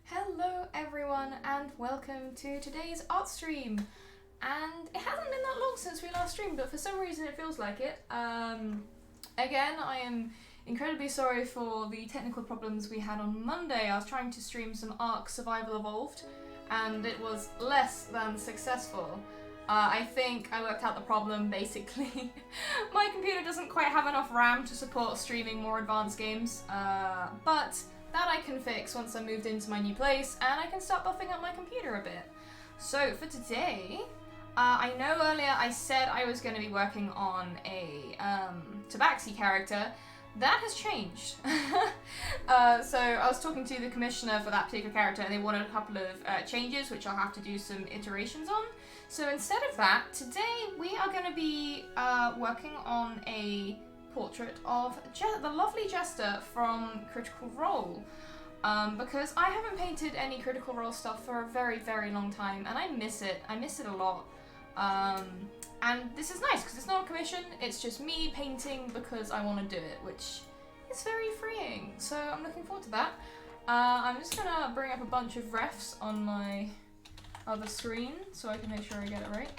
Hello everyone and welcome to today's art stream. And it hasn't been that long since we last streamed, but for some reason it feels like it. Again, I am incredibly sorry for the technical problems we had on Monday. I was trying to stream some Ark Survival Evolved and it was less than successful. I think I worked out the problem basically. My computer doesn't quite have enough RAM to support streaming more advanced games, but that I can fix once I moved into my new place and I can start buffing up my computer a bit. So for today, I know earlier I said I was going to be working on a Tabaxi character. That has changed. So I was talking to the commissioner for that particular character and they wanted a couple of changes which I'll have to do some iterations on. So instead of that, today we are going to be working on a portrait of the lovely Jester from Critical Role. Because I haven't painted any Critical Role stuff for a very, very long time and I miss it. I miss it a lot. And this is nice because it's not a commission, it's just me painting because I want to do it, which is very freeing. So I'm looking forward to that. I'm just going to bring up a bunch of refs on my other screen so I can make sure I get it right.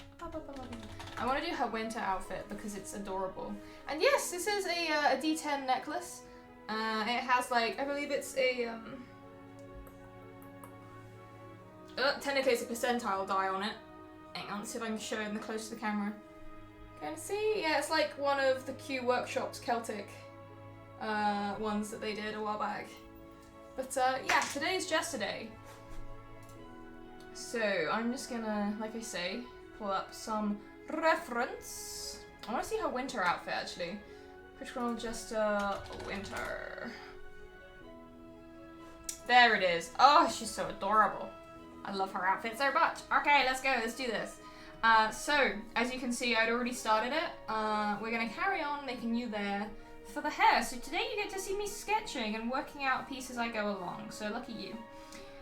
I want to do her winter outfit because it's adorable. And yes, this is a D10 necklace. It has like, I believe it's a, technically it's a percentile die on it. Hang on, let's see if I can show it in the close to the camera. Can you see? Yeah, it's like one of the Q Workshop's Celtic ones that they did a while back. But yeah, today's Jester Day. So I'm just gonna, like I say, pull up some reference. I want to see her winter outfit actually. Critical Jester winter. There it is. Oh, she's so adorable. I love her outfit so much. Okay, let's go. Let's do this. So, as you can see, I'd already started it. We're going to carry on making you there for the hair. So today you get to see me sketching and working out pieces I go along. So lucky you.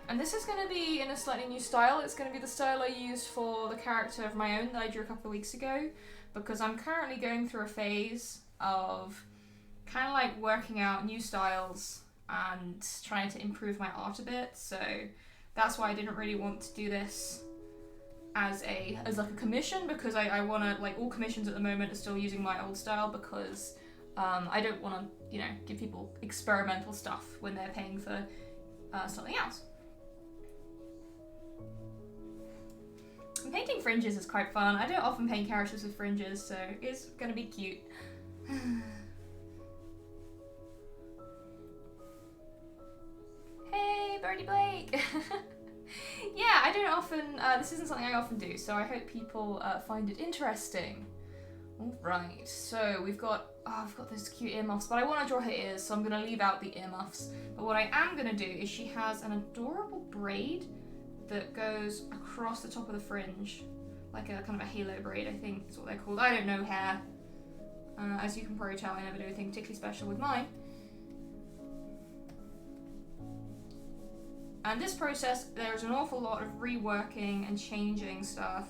And this is going to be in a slightly new style. It's going to be the style I used for the character of my own that I drew a couple of weeks ago. Because I'm currently going through a phase of kind of like working out new styles and trying to improve my art a bit. So that's why I didn't really want to do this as like a commission, because I want to, like, all commissions at the moment are still using my old style, because I don't want to, you know, give people experimental stuff when they're paying for something else. And painting fringes is quite fun. I don't often paint characters with fringes, so it's gonna be cute. Hey, Birdie Blake! Yeah, I don't often, this isn't something I often do, so I hope people find it interesting. Alright, so we've got those cute earmuffs, but I want to draw her ears, so I'm going to leave out the earmuffs. But what I am going to do is she has an adorable braid that goes across the top of the fringe, like a kind of a halo braid, I think is what they're called. I don't know hair. As you can probably tell, I never do anything particularly special with mine. And this process, there's an awful lot of reworking and changing stuff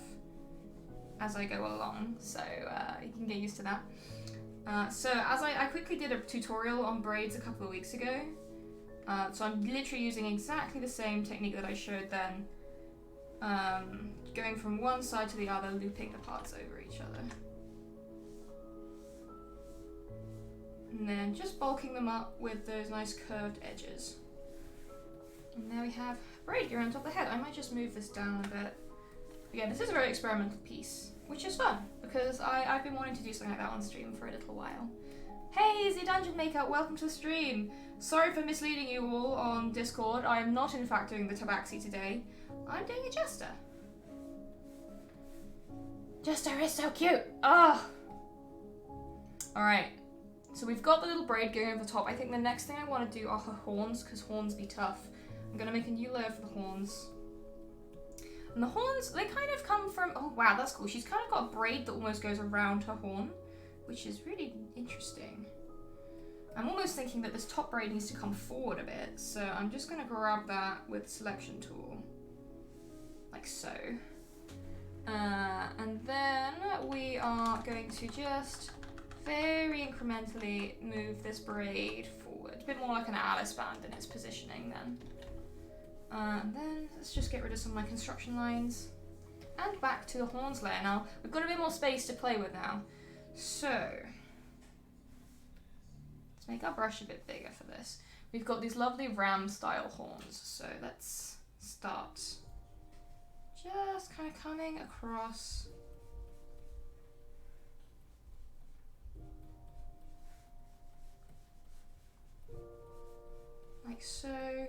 as I go along, so you can get used to that. So as I quickly did a tutorial on braids a couple of weeks ago, so I'm literally using exactly the same technique that I showed then, going from one side to the other, looping the parts over each other. And then just bulking them up with those nice curved edges. And there we have a braid going on top of the head. I might just move this down a bit. Again, this is a very experimental piece, which is fun, because I've been wanting to do something like that on stream for a little while. Hey, the Dungeon Maker, welcome to the stream. Sorry for misleading you all on Discord. I am not in fact doing the Tabaxi today. I'm doing a Jester. Jester is so cute. Oh. Alright, so we've got the little braid going over the top. I think the next thing I want to do are her horns, because horns be tough. I'm going to make a new layer for the horns. And the horns, they kind of come from... Oh, wow, that's cool. She's kind of got a braid that almost goes around her horn, which is really interesting. I'm almost thinking that this top braid needs to come forward a bit, so I'm just going to grab that with the selection tool. Like so. And then we are going to just very incrementally move this braid forward. A bit more like an Alice band in its positioning then. And then let's just get rid of some of my construction lines. And back to the horns layer. Now, we've got a bit more space to play with now. So, let's make our brush a bit bigger for this. We've got these lovely ram style horns. So let's start just kind of coming across. Like so.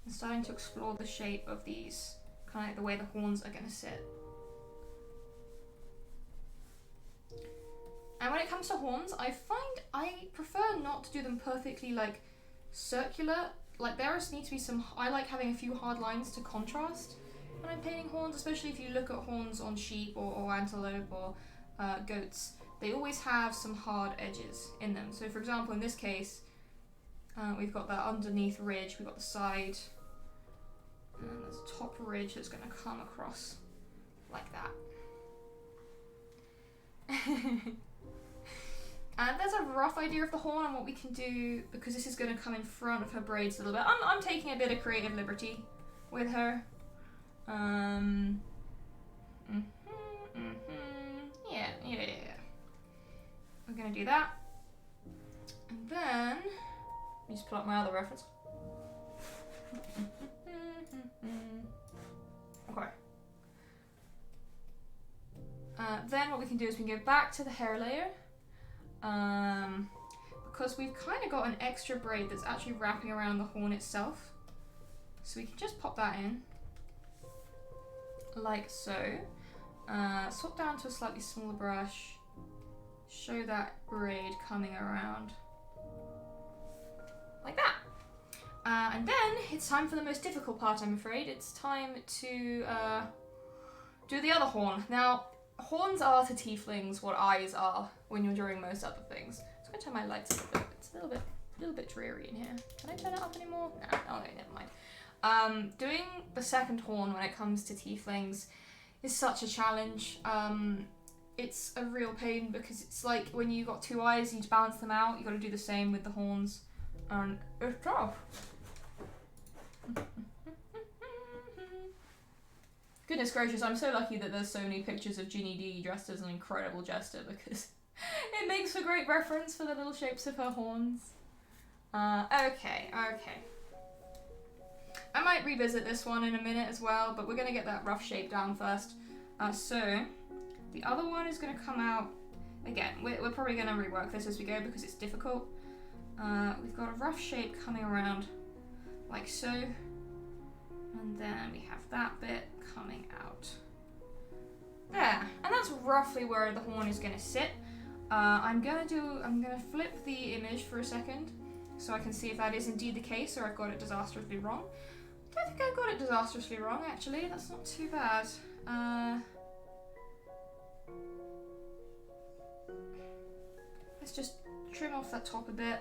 And starting to explore the shape of these, kind of like the way the horns are going to sit. And when it comes to horns, I find I prefer not to do them perfectly like circular. Like there needs to be some, I like having a few hard lines to contrast when I'm painting horns, especially if you look at horns on sheep or antelope or goats. They always have some hard edges in them. So for example, in this case, we've got that underneath ridge, we've got the side, and there's a top ridge that's going to come across like that. And there's a rough idea of the horn and what we can do, because this is going to come in front of her braids a little bit. I'm taking a bit of creative liberty with her. Yeah. We're going to do that. And then... Let me just pull up my other reference. Okay. Then what we can do is we can go back to the hair layer. Because we've kind of got an extra braid that's actually wrapping around the horn itself. So we can just pop that in. Like so. Swap down to a slightly smaller brush. Show that braid coming around. Like that. And then it's time for the most difficult part, I'm afraid. It's time to do the other horn. Now, horns are to tieflings what eyes are when you're doing most other things. I'm just gonna turn my lights up a bit. It's a little bit dreary in here. Can I turn it up anymore? No, okay, never mind. Doing the second horn when it comes to tieflings is such a challenge. It's a real pain because it's like when you got two eyes, you need to balance them out. You got to do the same with the horns, and it's tough. Goodness gracious, I'm so lucky that there's so many pictures of Ginny D dressed as an incredible jester because it makes for great reference for the little shapes of her horns. Okay. I might revisit this one in a minute as well, but we're going to get that rough shape down first. So, the other one is going to come out, again, we're probably going to rework this as we go because it's difficult. We've got a rough shape coming around like so, and then we have that bit coming out. There, and that's roughly where the horn is going to sit. I'm going to flip the image for a second so I can see if that is indeed the case or I've got it disastrously wrong. I don't think I got it disastrously wrong, actually. That's not too bad. Let's just trim off that top a bit.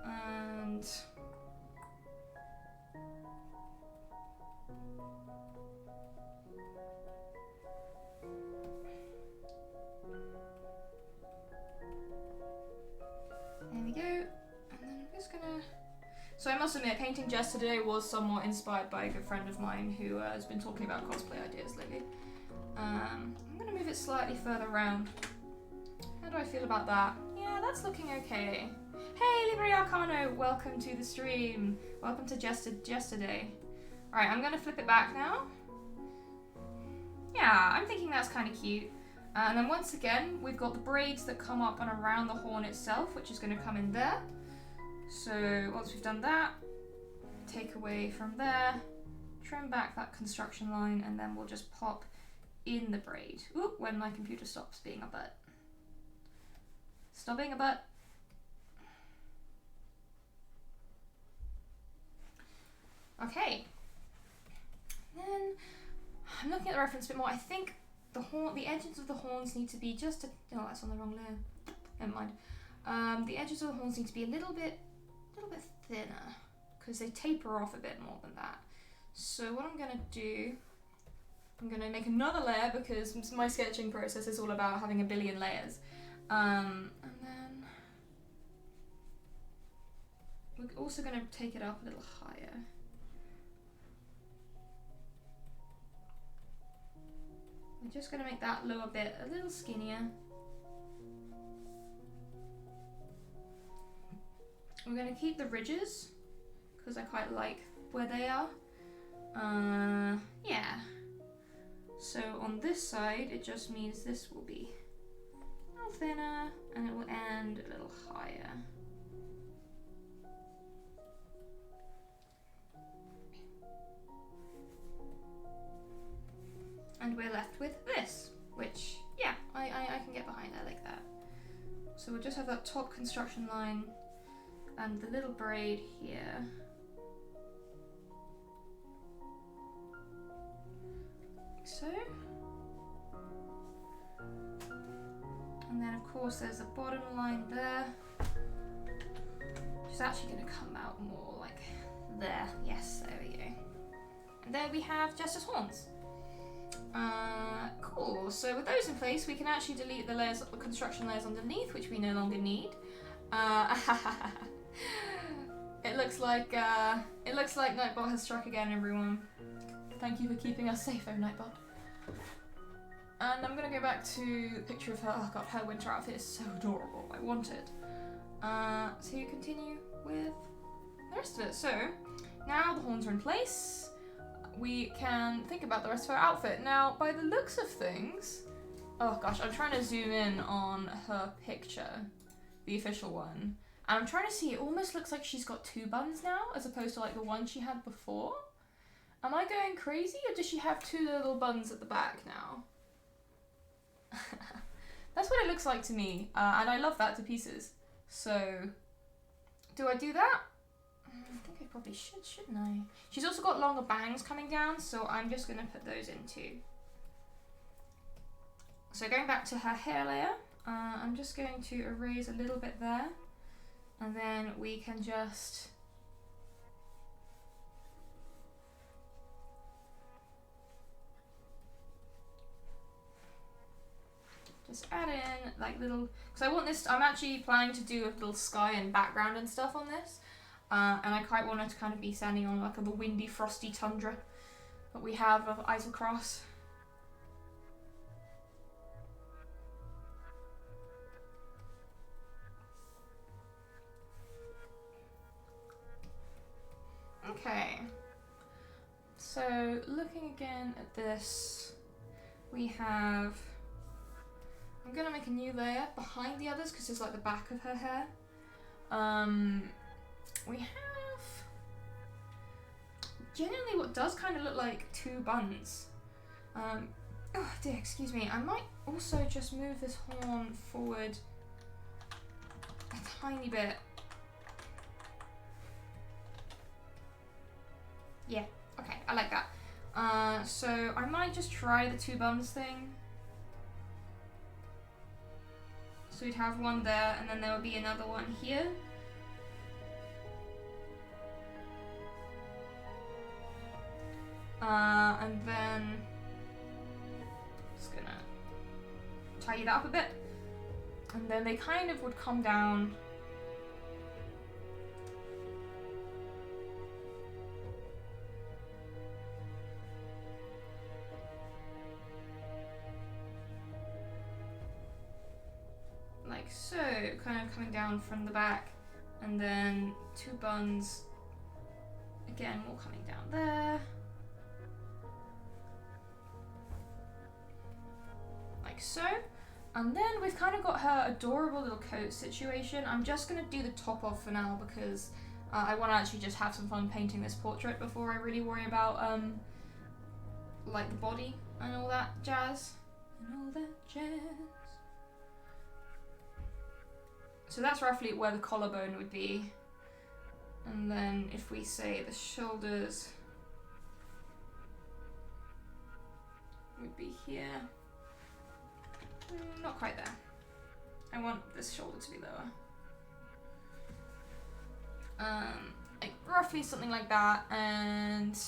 And there we go. And then I'm just gonna... So I must admit, painting Jester today was somewhat inspired by a good friend of mine who has been talking about cosplay ideas lately. I'm gonna move it slightly further around. How do I feel about that? Yeah, that's looking okay. Hey, Libre Arcano, welcome to the stream. Welcome to Jester Day. Alright, I'm gonna flip it back now. Yeah, I'm thinking that's kind of cute. And then once again, we've got the braids that come up and around the horn itself, which is going to come in there. So once we've done that, take away from there, trim back that construction line, and then we'll just pop in the braid. Oop, when my computer stops being a butt. Stop being a butt. Okay. Then I'm looking at the reference a bit more. I think the edges of the horns need to be just a... Oh, that's on the wrong layer. Never mind. The edges of the horns need to be a little bit thinner because they taper off a bit more than that. So what I'm going to do, I'm going to make another layer because my sketching process is all about having a billion layers. And then we're also going to take it up a little higher. We're just going to make that lower bit a little skinnier. We're going to keep the ridges because I quite like where they are. Yeah. So on this side, it just means this will be a little thinner and it will end a little higher. And we're left with this, which, yeah, I can get behind. I like that. So we'll just have that top construction line and the little braid here. Like so. And then, of course, there's the bottom line there, which is actually going to come out more like there. Yes, there we go. And there we have Jester's horns. Cool. So with those in place, we can actually delete the layers, the construction layers underneath, which we no longer need. It looks like Nightbot has struck again, everyone. Thank you for keeping us safe, oh Nightbot. And I'm gonna go back to the picture of her. Oh god, her winter outfit is so adorable. I want it. So you continue with the rest of it. So now the horns are in place. We can think about the rest of her outfit. Now, by the looks of things... Oh gosh, I'm trying to zoom in on her picture, the official one. And I'm trying to see, it almost looks like she's got two buns now, as opposed to like the one she had before. Am I going crazy, or does she have two little buns at the back now? That's what it looks like to me, and I love that to pieces. So, do I do that? I think I probably should, shouldn't I? She's also got longer bangs coming down, so I'm just going to put those in too. So going back to her hair layer, I'm just going to erase a little bit there, and then we can just add in like little, because I want this, I'm actually planning to do a little sky and background and stuff on this, and I quite want it to kind of be standing on like the windy, frosty tundra that we have of Islecross. Okay, so looking again at this, we have, I'm going to make a new layer behind the others because it's like the back of her hair. We have genuinely what does kind of look like two buns. Oh dear, excuse me. I might also just move this horn forward a tiny bit. Yeah, okay, I like that. So I might just try the two buns thing. So we'd have one there, and then there would be another one here. And then just gonna tidy that up a bit. And then they kind of would come down like so, kind of coming down from the back, and then two buns again more coming down there, like so. And then we've kind of got her adorable little coat situation. I'm just going to do the top off for now because I want to actually just have some fun painting this portrait before I really worry about like the body and all that jazz. So that's roughly where the collarbone would be. And then if we say the shoulders would be here. Not quite there. I want this shoulder to be lower. Like roughly something like that. And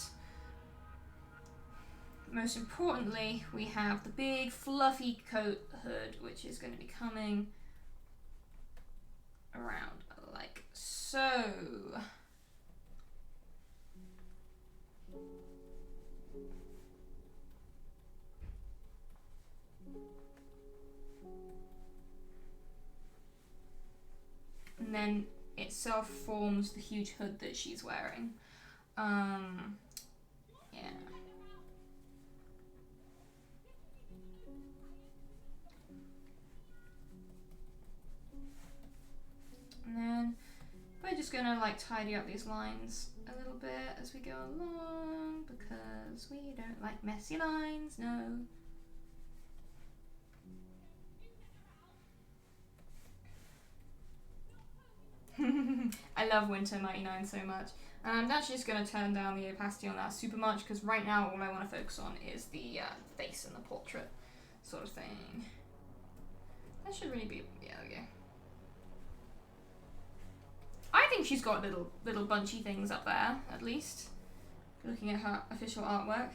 most importantly, we have the big fluffy coat hood, which is going to be coming around like so. And then itself forms the huge hood that she's wearing. Yeah. And then we're just gonna like tidy up these lines a little bit as we go along because we don't like messy lines, no. I love Winter 99 so much. And I'm actually just going to turn down the opacity on that super much because right now all I want to focus on is the face and the portrait sort of thing. That should really be, yeah, there we go. I think she's got little bunchy things up there, at least. Looking at her official artwork.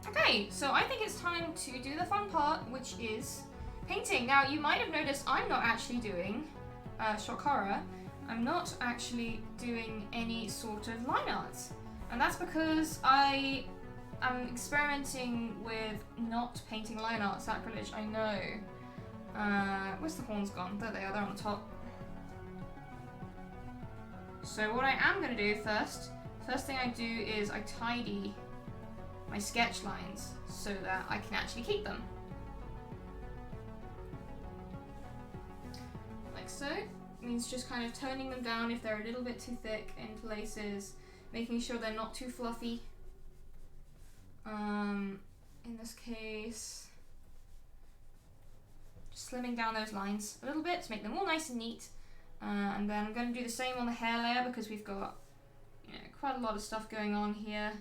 Okay, so I think it's time to do the fun part, which is painting. Now, you might have noticed I'm not actually doing shock horror. I'm not actually doing any sort of line arts. And that's because I am experimenting with not painting line art. Sacrilege, I know. Where's the horns gone? There they are, they're on the top. So what I am going to do first thing I do is I tidy my sketch lines so that I can actually keep them. Like so. Means just kind of toning them down if they're a little bit too thick in places, making sure they're not too fluffy. In this case, just slimming down those lines a little bit to make them all nice and neat. And then I'm going to do the same on the hair layer because we've got quite a lot of stuff going on here.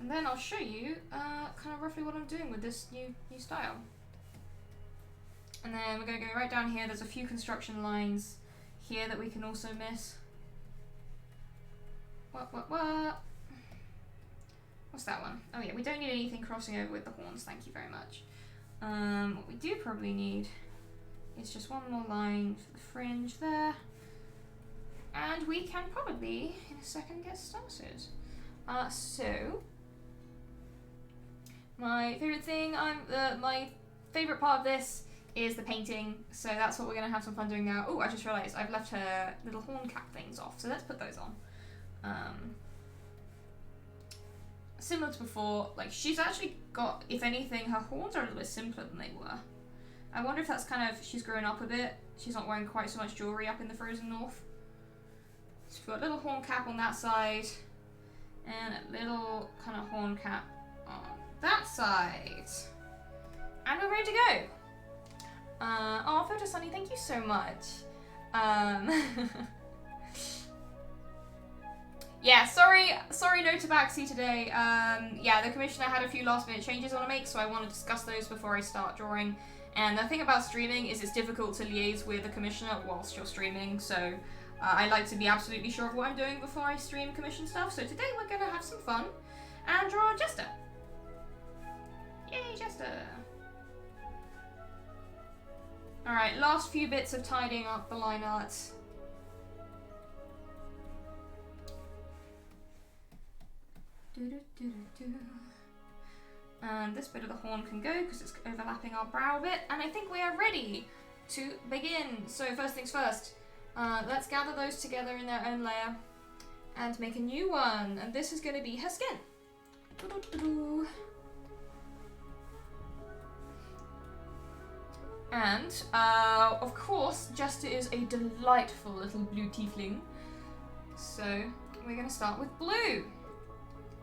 And then I'll show you kind of roughly what I'm doing with this new style. And then we're going to go right down here. There's a few construction lines here that we can also miss. What? What's that one? Oh yeah, we don't need anything crossing over with the horns, thank you very much. What we do probably need is just one more line for the fringe there. And we can probably, in a second, get started. So, my favourite thing, my favourite part of this is the painting, so that's what we're going to have some fun doing now. Oh, I just realised I've left her little horn cap things off, so let's put those on. Similar to before, like she's actually got, if anything, her horns are a little bit simpler than they were. I wonder if that's kind of, she's grown up a bit. She's not wearing quite so much jewellery up in the frozen north. So we've got a little horn cap on that side, and a little kind of horn cap on that side. And we're ready to go. Oh, Photo Sunny, thank you so much. Yeah, sorry no tabaxi today. Yeah, the commissioner had a few last minute changes I want to make, so I want to discuss those before I start drawing. And the thing about streaming is it's difficult to liaise with the commissioner whilst you're streaming, so I like to be absolutely sure of what I'm doing before I stream commission stuff. So today we're going to have some fun and draw Jester. Yay, Jester. Alright, last few bits of tidying up the line art. And this bit of the horn can go because it's overlapping our brow bit, and I think we are ready to begin. So first things first, let's gather those together in their own layer and make a new one, and this is going to be her skin. And of course Jester is a delightful little blue tiefling, so we're going to start with blue.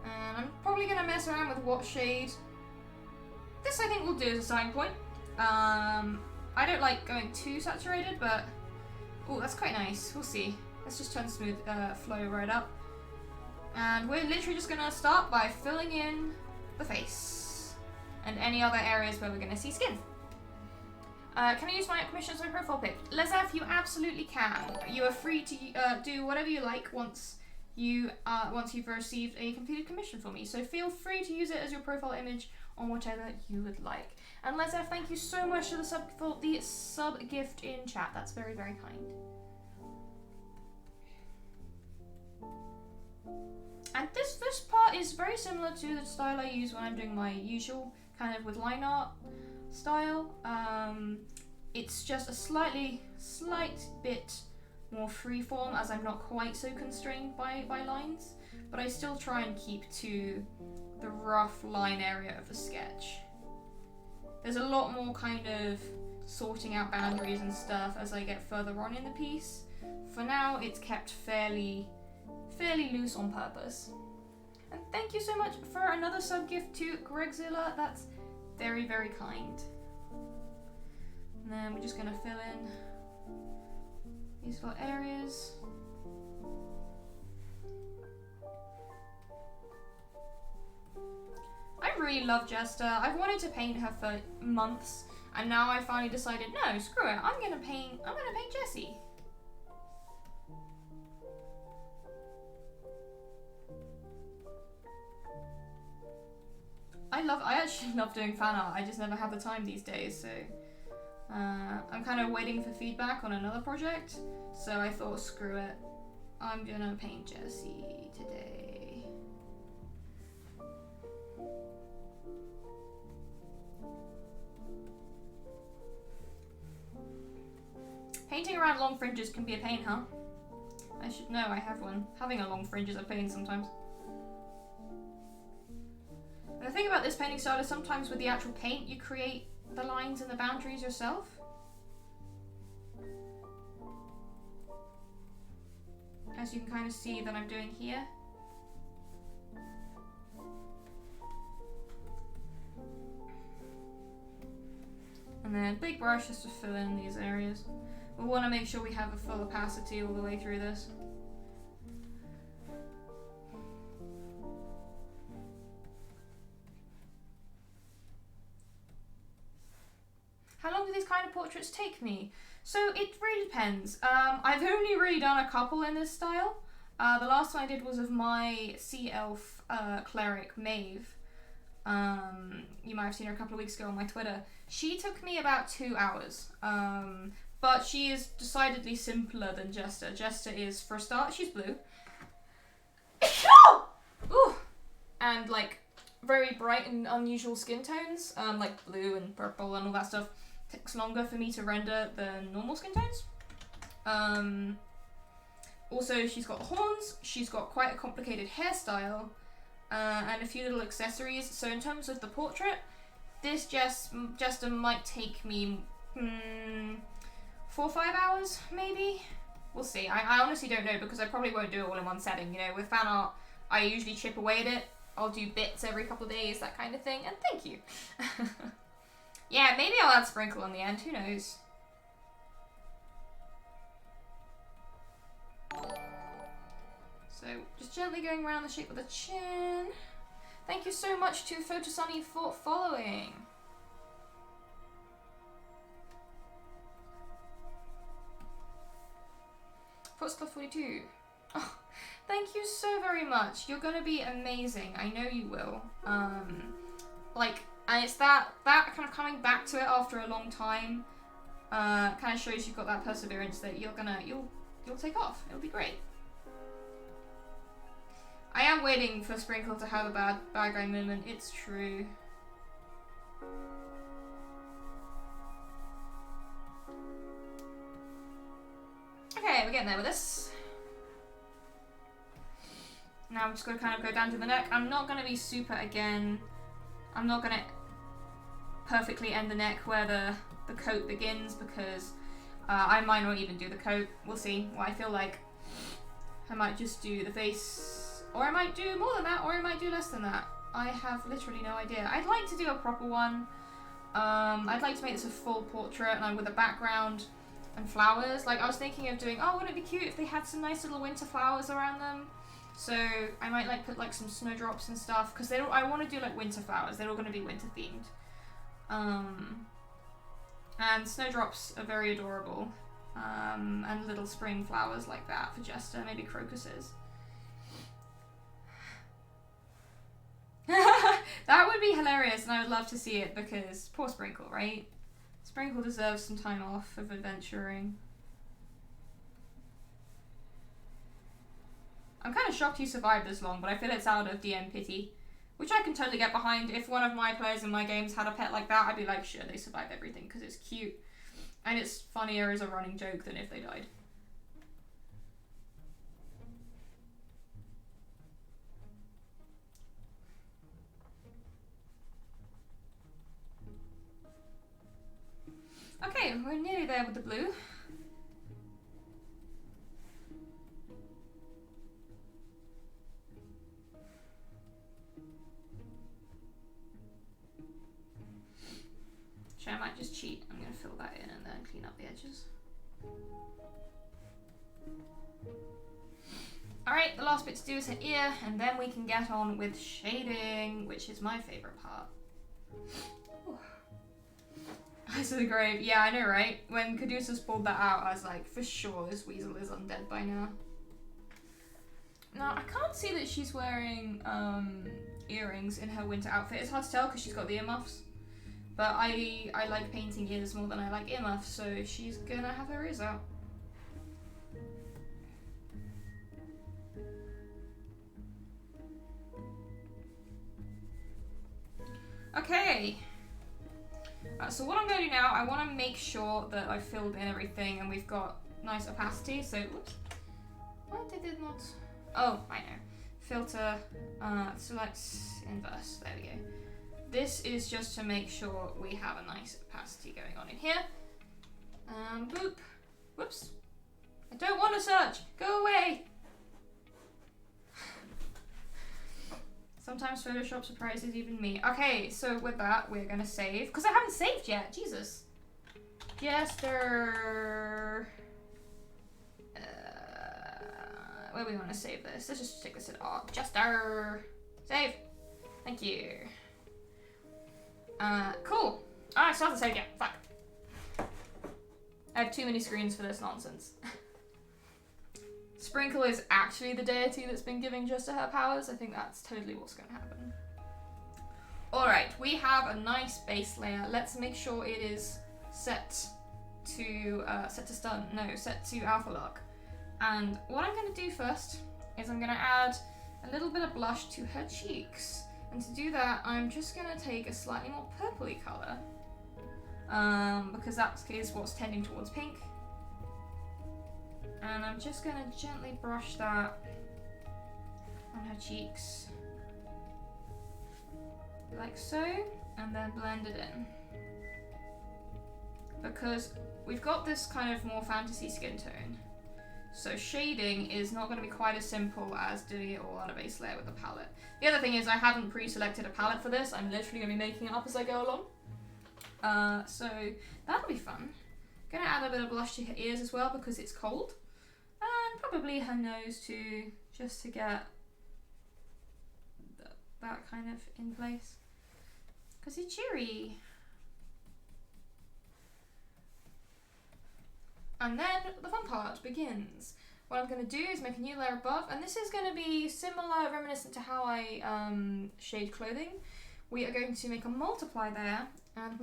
And I'm probably going to mess around with what shade. This I think we'll do as a starting point. I don't like going too saturated, but oh, that's quite nice. We'll see. Let's just turn smooth flow right up. And we're literally just going to start by filling in the face and any other areas where we're going to see skin. Can I use my commission as my profile pic? Lezef, you absolutely can. You are free to do whatever you like once you've received a completed commission for me. So feel free to use it as your profile image on whatever you would like. And Lezef, thank you so much for the sub gift in chat. That's very, very kind. And this part is very similar to the style I use when I'm doing my usual kind of with line art style. It's just a slight bit more freeform, as I'm not quite so constrained by lines, but I still try and keep to the rough line area of the sketch. There's a lot more kind of sorting out boundaries and stuff as I get further on in the piece. For now, it's kept fairly loose on purpose. And thank you so much for another sub gift to Gregzilla. That's very, very kind. And then we're just gonna fill in these little areas. I really love Jester. I've wanted to paint her for months, and now I finally decided, no, screw it. I'm gonna paint Jessie. I actually love doing fan art. I just never have the time these days, so I'm kind of waiting for feedback on another project. So I thought, screw it. I'm gonna paint Jessie today. Painting around long fringes can be a pain, huh? I should know, I have one. Having a long fringe is a pain sometimes. And the thing about this painting style is sometimes with the actual paint, you create the lines and the boundaries yourself. As you can kind of see that I'm doing here. again. Big brush just to fill in these areas. We want to make sure we have a full opacity all the way through this. How long do these kind of portraits take me? So it really depends. I've only really done a couple in this style. The last one I did was of my sea elf cleric Maeve. You might have seen her a couple of weeks ago on my Twitter. She took me about 2 hours. But she is decidedly simpler than Jester. Jester is, for a start, she's blue. Ooh! And like very bright and unusual skin tones, like blue and purple and all that stuff. Takes longer for me to render than normal skin tones. Also, she's got the horns, she's got quite a complicated hairstyle, and a few little accessories. So in terms of the portrait, this Jester might take me 4 or 5 hours, maybe? We'll see. I honestly don't know because I probably won't do it all in one setting. You know, with fan art, I usually chip away at it. I'll do bits every couple of days, that kind of thing, and thank you. Yeah, maybe I'll add sprinkle on the end, who knows? So, just gently going around the shape of the chin. Thank you so much to Photosunny for following. Footstuff 42. Oh, thank you so very much. You're gonna be amazing. I know you will. And it's that kind of coming back to it after a long time, kind of shows you've got that perseverance that you'll take off. It'll be great. I am waiting for Sprinkle to have a bad guy moment. It's true. Okay, we're getting there with this. Now I'm just going to kind of go down to the neck. I'm not going to be super again. I'm not going to perfectly end the neck where the coat begins because I might not even do the coat. We'll see what I feel like. I might just do the face, or I might do more than that, or I might do less than that. I have literally no idea. I'd like to do a proper one. I'd like to make this a full portrait and with a background and flowers. Like I was thinking of doing, oh, wouldn't it be cute if they had some nice little winter flowers around them? So I might like put like some snowdrops and stuff because I want to do like winter flowers. They're all going to be winter themed. And snowdrops are very adorable. And little spring flowers like that for Jester, maybe crocuses. That would be hilarious and I would love to see it because poor Sprinkle, right? Sprinkle deserves some time off of adventuring. I'm kind of shocked he survived this long, but I feel it's out of DM pity. Which I can totally get behind. If one of my players in my games had a pet like that, I'd be like, sure, they survived everything because it's cute. And it's funnier as a running joke than if they died. Okay, we're nearly there with the blue. Actually, I might just cheat. I'm going to fill that in and then clean up the edges. Alright, the last bit to do is her ear, and then we can get on with shading, which is my favourite part. Eyes of the Grave. Yeah, I know, right? When Caduceus pulled that out, I was like, for sure this weasel is undead by now. Now, I can't see that she's wearing earrings in her winter outfit. It's hard to tell because she's got the earmuffs. But I like painting ears more than I like earmuffs, so she's gonna have her ears out. Okay. So what I'm going to do now, I want to make sure that I've filled in everything and we've got nice opacity. So, whoops. Why did it not? Oh, I know. Filter, select inverse. There we go. This is just to make sure we have a nice opacity going on in here. Boop. Whoops. I don't want to search. Go away. Sometimes Photoshop surprises even me. Okay, so with that, we're going to save. Because I haven't saved yet. Jesus. Jester. Where do we want to save this? Let's just stick this in art. Jester. Save. Thank you. Cool. I still have to save again. Fuck. I have too many screens for this nonsense. Sprinkle is actually the deity that's been giving Jester her powers. I think that's totally what's going to happen. Alright, we have a nice base layer. Let's make sure it is set to alpha lock. And what I'm going to do first is I'm going to add a little bit of blush to her cheeks. And to do that, I'm just going to take a slightly more purpley colour. Because that is what's tending towards pink. And I'm just going to gently brush that on her cheeks. Like so. And then blend it in. Because we've got this kind of more fantasy skin tone. So shading is not going to be quite as simple as doing it all on a base layer with a palette. The other thing is I haven't pre-selected a palette for this. I'm literally going to be making it up as I go along. So that'll be fun. Going to add a bit of blush to her ears as well because it's cold. And probably her nose too, just to get that kind of in place. Because it's cheery. And then the fun part begins. What I'm going to do is make a new layer above, and this is going to be similar, reminiscent to how I shade clothing. We are going to make a multiply there, and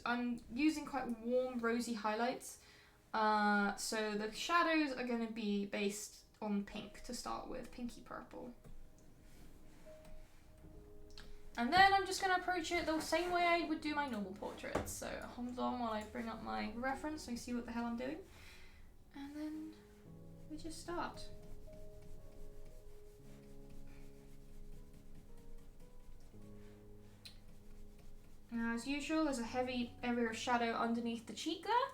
I'm using quite warm rosy highlights. So the shadows are going to be based on pink to start with, pinky purple. And then I'm just going to approach it the same way I would do my normal portraits. So hold on while I bring up my reference so you see what the hell I'm doing. And then we just start. Now as usual, there's a heavy area of shadow underneath the cheek there.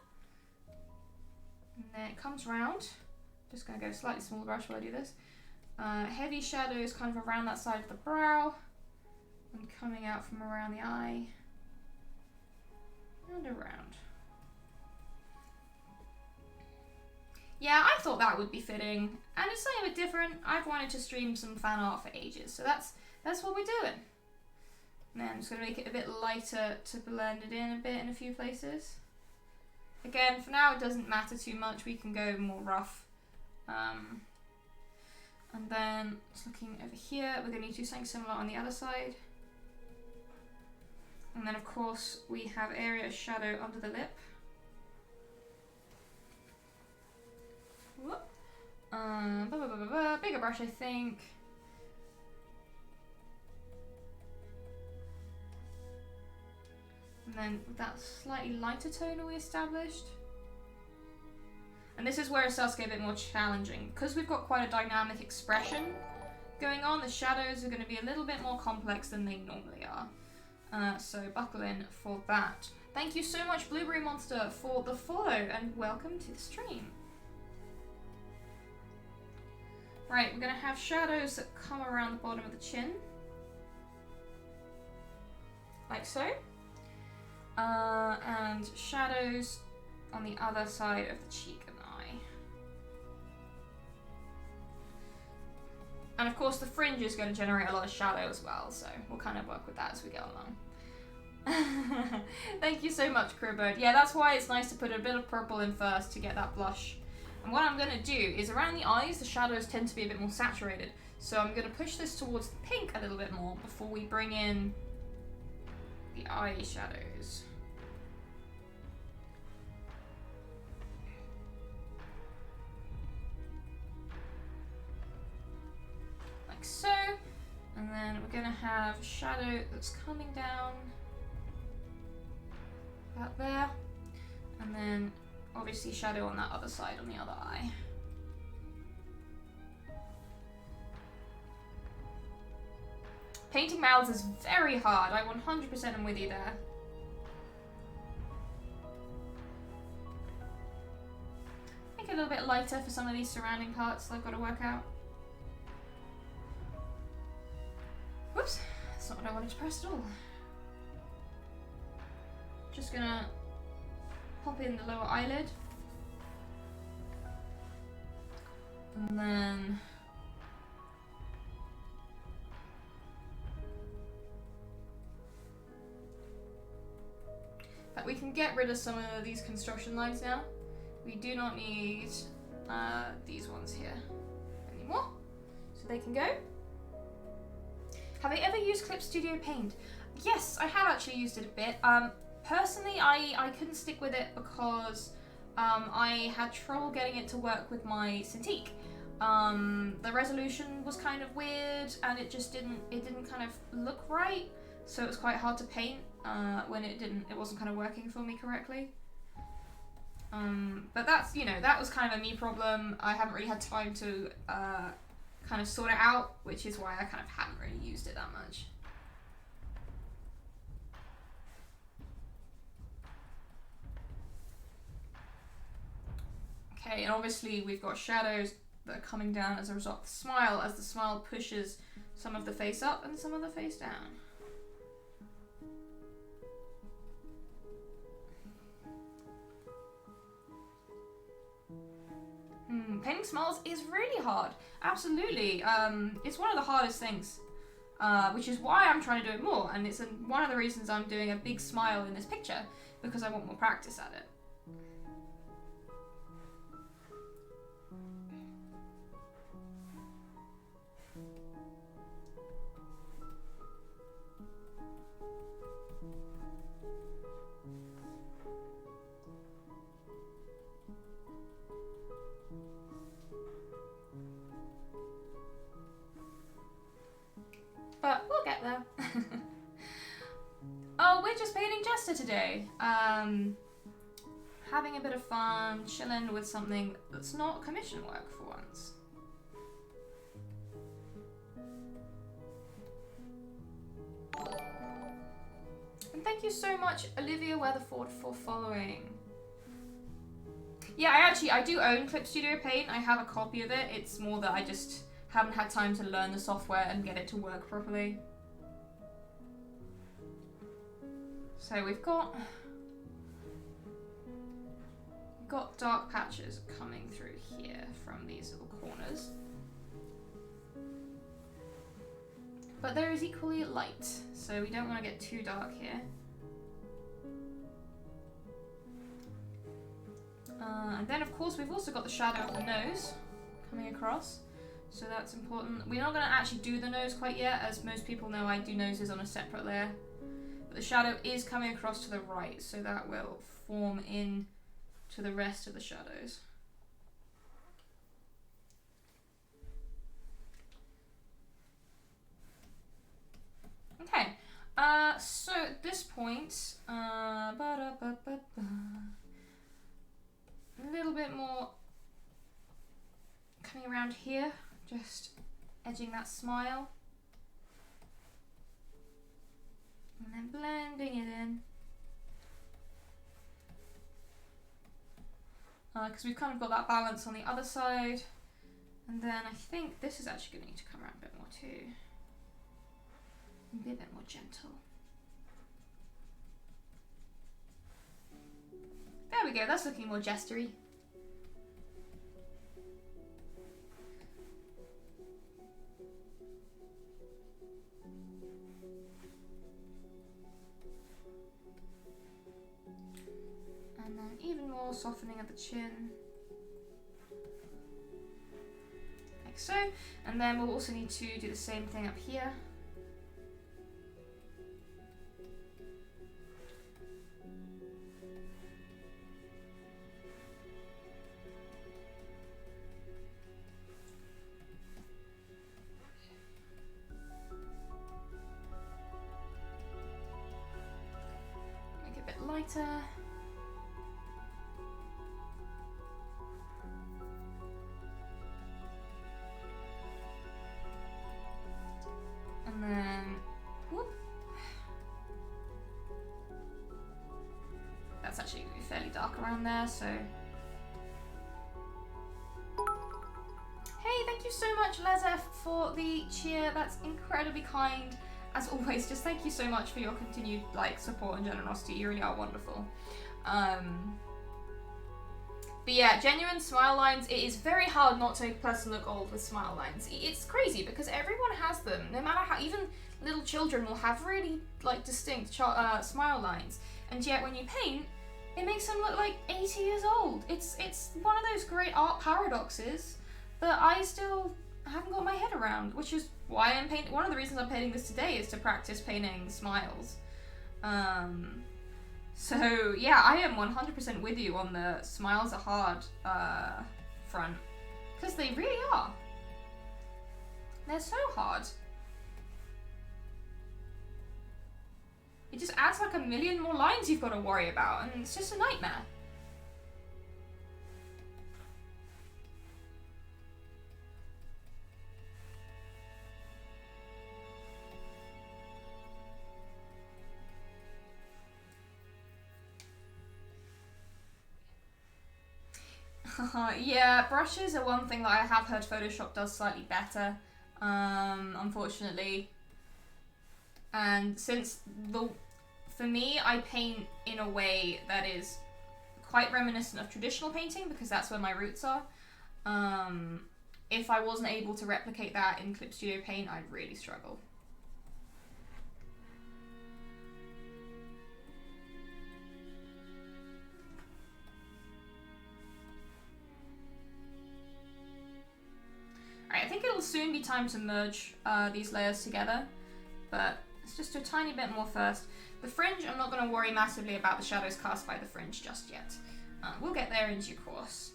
And then it comes round. Just going to go slightly smaller brush while I do this. Heavy shadows kind of around that side of the brow. And coming out from around the eye. And around. Yeah, I thought that would be fitting. And it's something a bit different. I've wanted to stream some fan art for ages. So that's what we're doing. And then I'm just going to make it a bit lighter to blend it in a bit in a few places. Again, for now it doesn't matter too much. We can go more rough. And then, just looking over here, we're going to need to do something similar on the other side. And then, of course, we have area of shadow under the lip. Whoop. Bigger brush, I think. And then with that slightly lighter tone we established. And this is where it starts to get a bit more challenging. Because we've got quite a dynamic expression going on, the shadows are going to be a little bit more complex than they normally are. So buckle in for that. Thank you so much, Blueberry Monster, for the follow, and welcome to the stream. Right, we're going to have shadows that come around the bottom of the chin. Like so. And shadows on the other side of the cheek and eye. And of course the fringe is going to generate a lot of shadow as well, so we'll kind of work with that as we go along. Thank you so much, Crowbird. Yeah, that's why it's nice to put a bit of purple in first to get that blush. And what I'm going to do is around the eyes, the shadows tend to be a bit more saturated. So I'm going to push this towards the pink a little bit more before we bring in the eye shadows. Like so. And then we're going to have shadow that's coming down about there. And then obviously shadow on that other side, on the other eye. Painting mouths is very hard. I 100% am with you there. Make it a little bit lighter for some of these surrounding parts I've got to work out. Whoops, that's not what I wanted to press at all. Just gonna pop in the lower eyelid. And then but we can get rid of some of these construction lines now. We do not need these ones here anymore. So they can go. Have I ever used Clip Studio Paint? Yes, I have actually used it a bit. Personally, I couldn't stick with it because I had trouble getting it to work with my Cintiq. The resolution was kind of weird, and it didn't kind of look right, so it was quite hard to paint when it wasn't kind of working for me correctly. But that's, that was kind of a me problem. I haven't really had time to kind of sort it out, which is why I kind of haven't really used it that much. Okay, and obviously we've got shadows that are coming down as a result of the smile, as the smile pushes some of the face up and some of the face down. Painting smiles is really hard. Absolutely. It's one of the hardest things, which is why I'm trying to do it more. And it's one of the reasons I'm doing a big smile in this picture, because I want more practice at it. But we'll get there. Oh, we're just painting Jester today. Having a bit of fun, chilling with something that's not commission work for once. And thank you so much, Olivia Weatherford, for following. Yeah, I do own Clip Studio Paint. I have a copy of it. It's more that I just haven't had time to learn the software and get it to work properly. So we've got dark patches coming through here from these little corners. But there is equally light, so we don't want to get too dark here. And then of course we've also got the shadow of the nose coming across. So that's important. We're not going to actually do the nose quite yet. As most people know, I do noses on a separate layer. But the shadow is coming across to the right, so that will form in to the rest of the shadows. Okay, so at this point, a little bit more coming around here. Just edging that smile. And then blending it in. Because we've kind of got that balance on the other side. And then I think this is actually going to need to come around a bit more too. And be a bit more gentle. There we go, that's looking more jestery. And then even more softening of the chin. Like so. And then we'll also need to do the same thing up here. Make it a bit lighter. And then, whoop. That's actually going to be fairly dark around there, so. Hey, thank you so much, Lazef, for the cheer. That's incredibly kind. As always, just thank you so much for your continued support and generosity. You really are wonderful. But yeah, genuine smile lines, it is very hard not to make a person look old with smile lines. It's crazy because everyone has them, no matter how, even little children will have really like distinct smile lines. And yet when you paint, it makes them look like 80 years old. It's one of those great art paradoxes that I still haven't got my head around, which is why I'm painting. One of the reasons I'm painting this today is to practice painting smiles. So yeah, I am 100% with you on the smiles are hard front, because they really are. They're so hard. It just adds like a million more lines you've got to worry about, and it's just a nightmare. Yeah, brushes are one thing that I have heard Photoshop does slightly better, unfortunately. And since for me, I paint in a way that is quite reminiscent of traditional painting because that's where my roots are. If I wasn't able to replicate that in Clip Studio Paint, I'd really struggle. Alright, I think it'll soon be time to merge these layers together, but let's just do a tiny bit more first. The fringe, I'm not going to worry massively about the shadows cast by the fringe just yet. We'll get there in due course.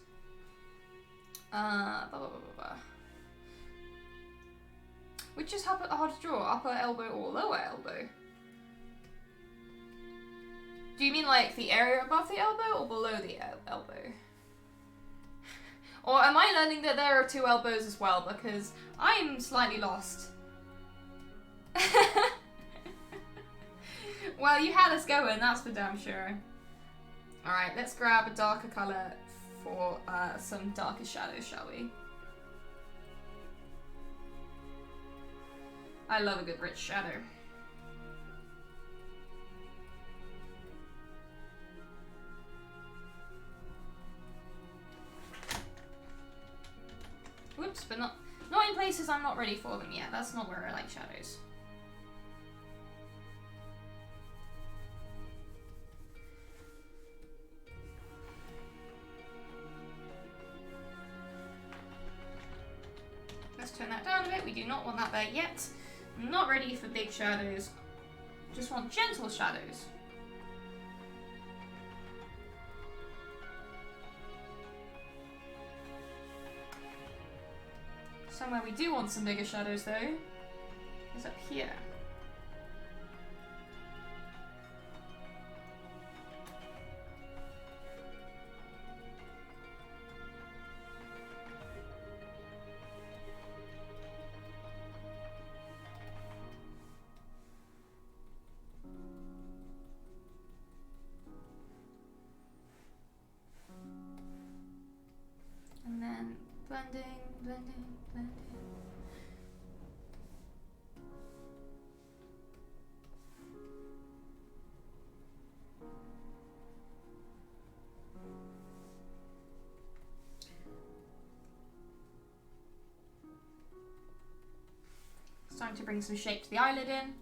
Which is hard to draw, upper elbow or lower elbow? Do you mean like the area above the elbow or below the elbow? Or am I learning that there are two elbows as well? Because I'm slightly lost. Well, you had us going, that's for damn sure. Alright, let's grab a darker colour for some darker shadows, shall we? I love a good rich shadow. Whoops, but not in places I'm not ready for them yet. That's not where I like shadows. Let's turn that down a bit. We do not want that there yet. I'm not ready for big shadows. Just want gentle shadows. Somewhere we do want some bigger shadows though is up here. And then blending, blending, blending. Starting to bring some shape to the eyelid in.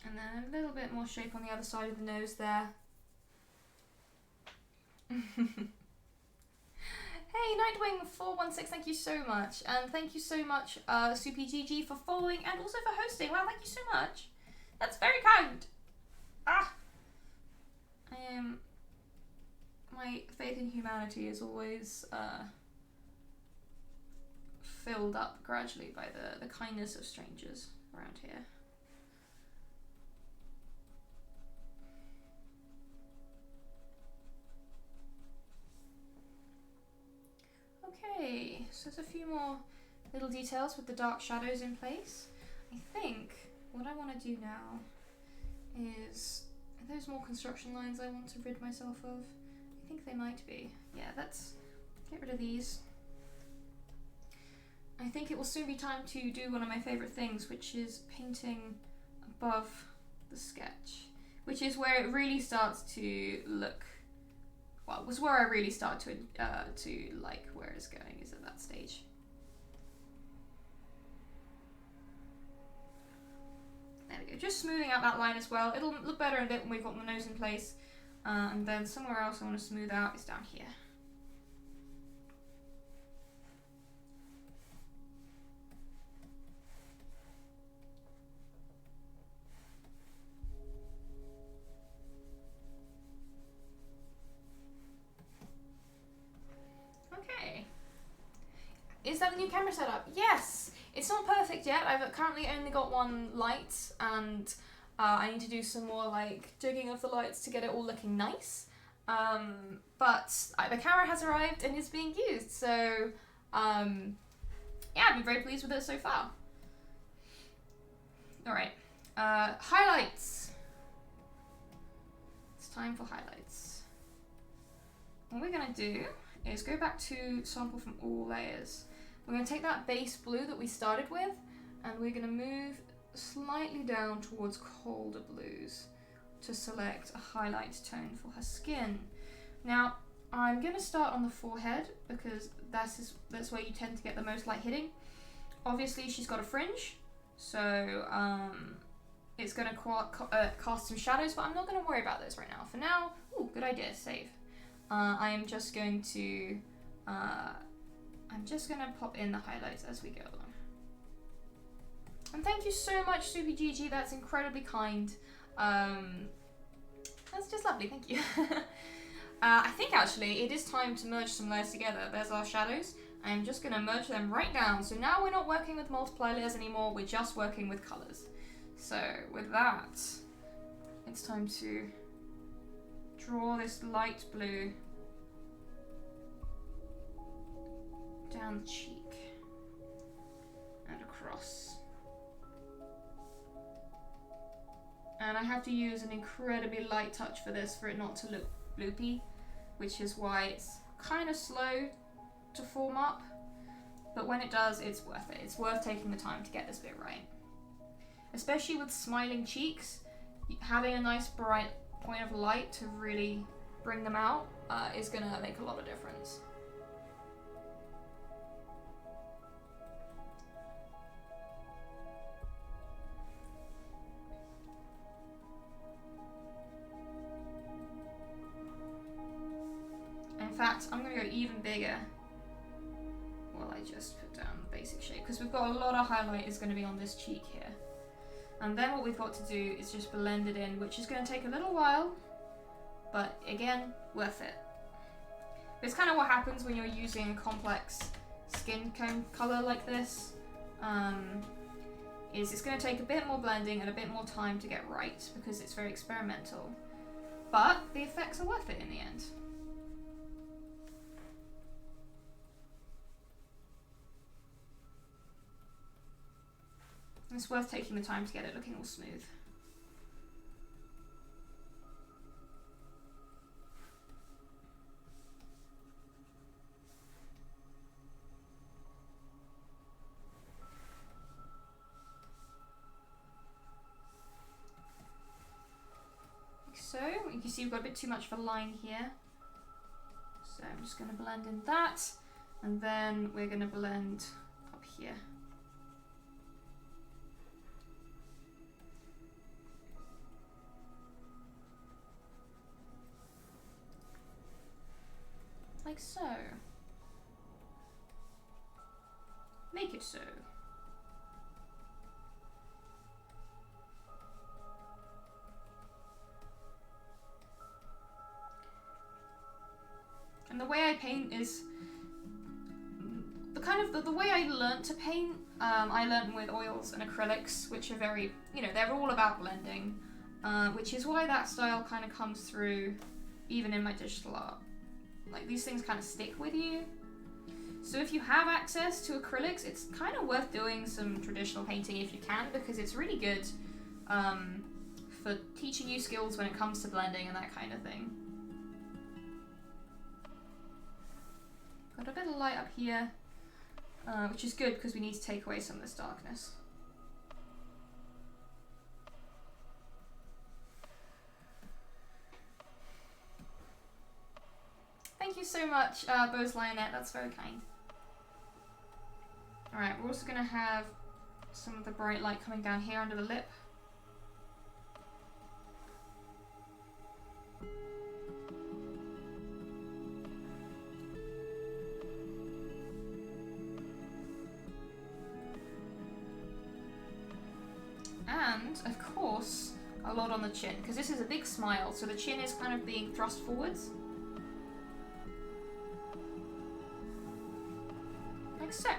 And then a little bit more shape on the other side of the nose there. Hey, Nightwing416, thank you so much. And thank you so much, SupiGG, for following and also for hosting. Wow, thank you so much. That's very kind. My faith in humanity is always filled up gradually by the kindness of strangers around here. Okay, so there's a few more little details with the dark shadows in place. I think what I want to do now is, are those more construction lines I want to rid myself of? I think they might be. Yeah, let's get rid of these. I think it will soon be time to do one of my favourite things, which is painting above the sketch, which is where it really starts to look, well, was where I really start to like where it's going, is at that stage. There we go, just smoothing out that line as well. It'll look better in a bit when we've got the nose in place. And then somewhere else I want to smooth out is down here. Okay. Is that the new camera setup? Yes! It's not perfect yet. I've currently only got one light, and I need to do some more like jigging of the lights to get it all looking nice. But the camera has arrived and is being used, so yeah, I've been very pleased with it so far. Alright, highlights. It's time for highlights. What we're going to do is go back to sample from all layers. We're going to take that base blue that we started with, and we're going to move slightly down towards colder blues to select a highlight tone for her skin. Now, I'm going to start on the forehead because that's where you tend to get the most light hitting. Obviously, she's got a fringe, so it's going to cast some shadows, but I'm not going to worry about those right now. For now, ooh, good idea, save. I am just going to pop in the highlights as we go along. And thank you so much, Soupy Gigi. That's incredibly kind. That's just lovely. Thank you. I think actually it is time to merge some layers together. There's our shadows. I'm just going to merge them right down. So now we're not working with multiply layers anymore. We're just working with colors. So with that, it's time to draw this light blue down the cheek and across. And I have to use an incredibly light touch for this for it not to look bloopy, which is why it's kind of slow to form up. But when it does, it's worth it. It's worth taking the time to get this bit right. Especially with smiling cheeks, having a nice bright point of light to really bring them out is going to make a lot of difference. In fact, I'm going to go even bigger while I just put down the basic shape, because we've got a lot of highlight is going to be on this cheek here. And then what we've got to do is just blend it in, which is going to take a little while, but again, worth it. It's kind of what happens when you're using a complex skin tone color like this, is it's going to take a bit more blending and a bit more time to get right, because it's very experimental. But the effects are worth it in the end. It's worth taking the time to get it looking all smooth. Like so. You can see we've got a bit too much of a line here. So I'm just going to blend in that, and then we're going to blend up here. Like so. Make it so. And the way I paint is the way I learnt to paint. I learnt with oils and acrylics, which are very, they're all about blending, which is why that style kind of comes through even in my digital art. Like, these things kind of stick with you. So if you have access to acrylics, it's kind of worth doing some traditional painting if you can, because it's really good for teaching you skills when it comes to blending and that kind of thing. Got a bit of light up here, which is good because we need to take away some of this darkness. you so much, Bose Lionette. That's very kind. Alright, we're also going to have some of the bright light coming down here under the lip. And, of course, a lot on the chin, because this is a big smile, so the chin is kind of being thrust forwards. Like so.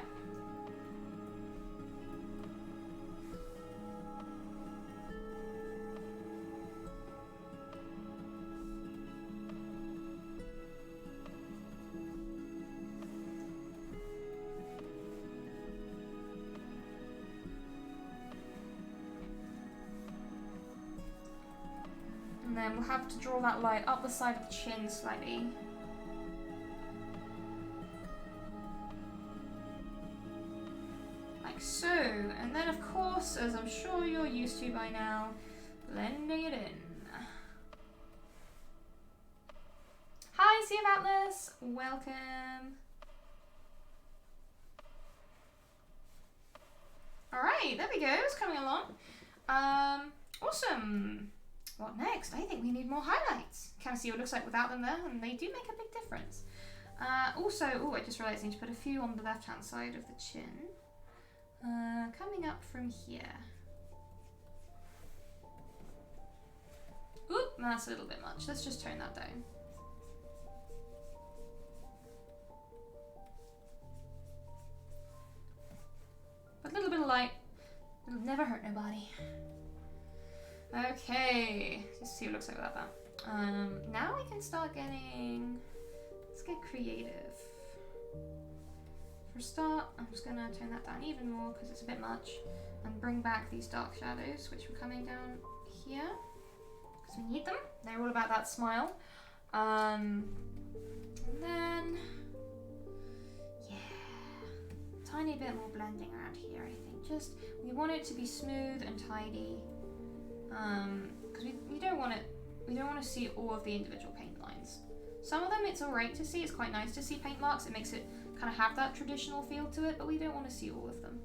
And then we'll have to draw that light up the side of the chin slightly. Like so. And then of course, as I'm sure you're used to by now, blending it in. Hi, Sea of Atlas! Welcome! Alright, there we go, it's coming along. Awesome! What next? I think we need more highlights. Kind of see what it looks like without them there, and they do make a big difference. Also, I just realised I need to put a few on the left-hand side of the chin. Coming up from here. Oop, that's a little bit much. Let's just tone that down. But a little bit of light, it'll never hurt nobody. Okay, let's see what it looks like without that. Now we can start getting, let's get creative. For a start, I'm just gonna turn that down even more because it's a bit much and bring back these dark shadows, which were coming down here, because we need them. They're all about that smile. And then, yeah, tiny bit more blending around here, I think. Just, we want it to be smooth and tidy. Because we don't want to see all of the individual paint lines. Some of them it's alright to see, it's quite nice to see paint marks, it makes it kind of have that traditional feel to it, but we don't want to see all of them.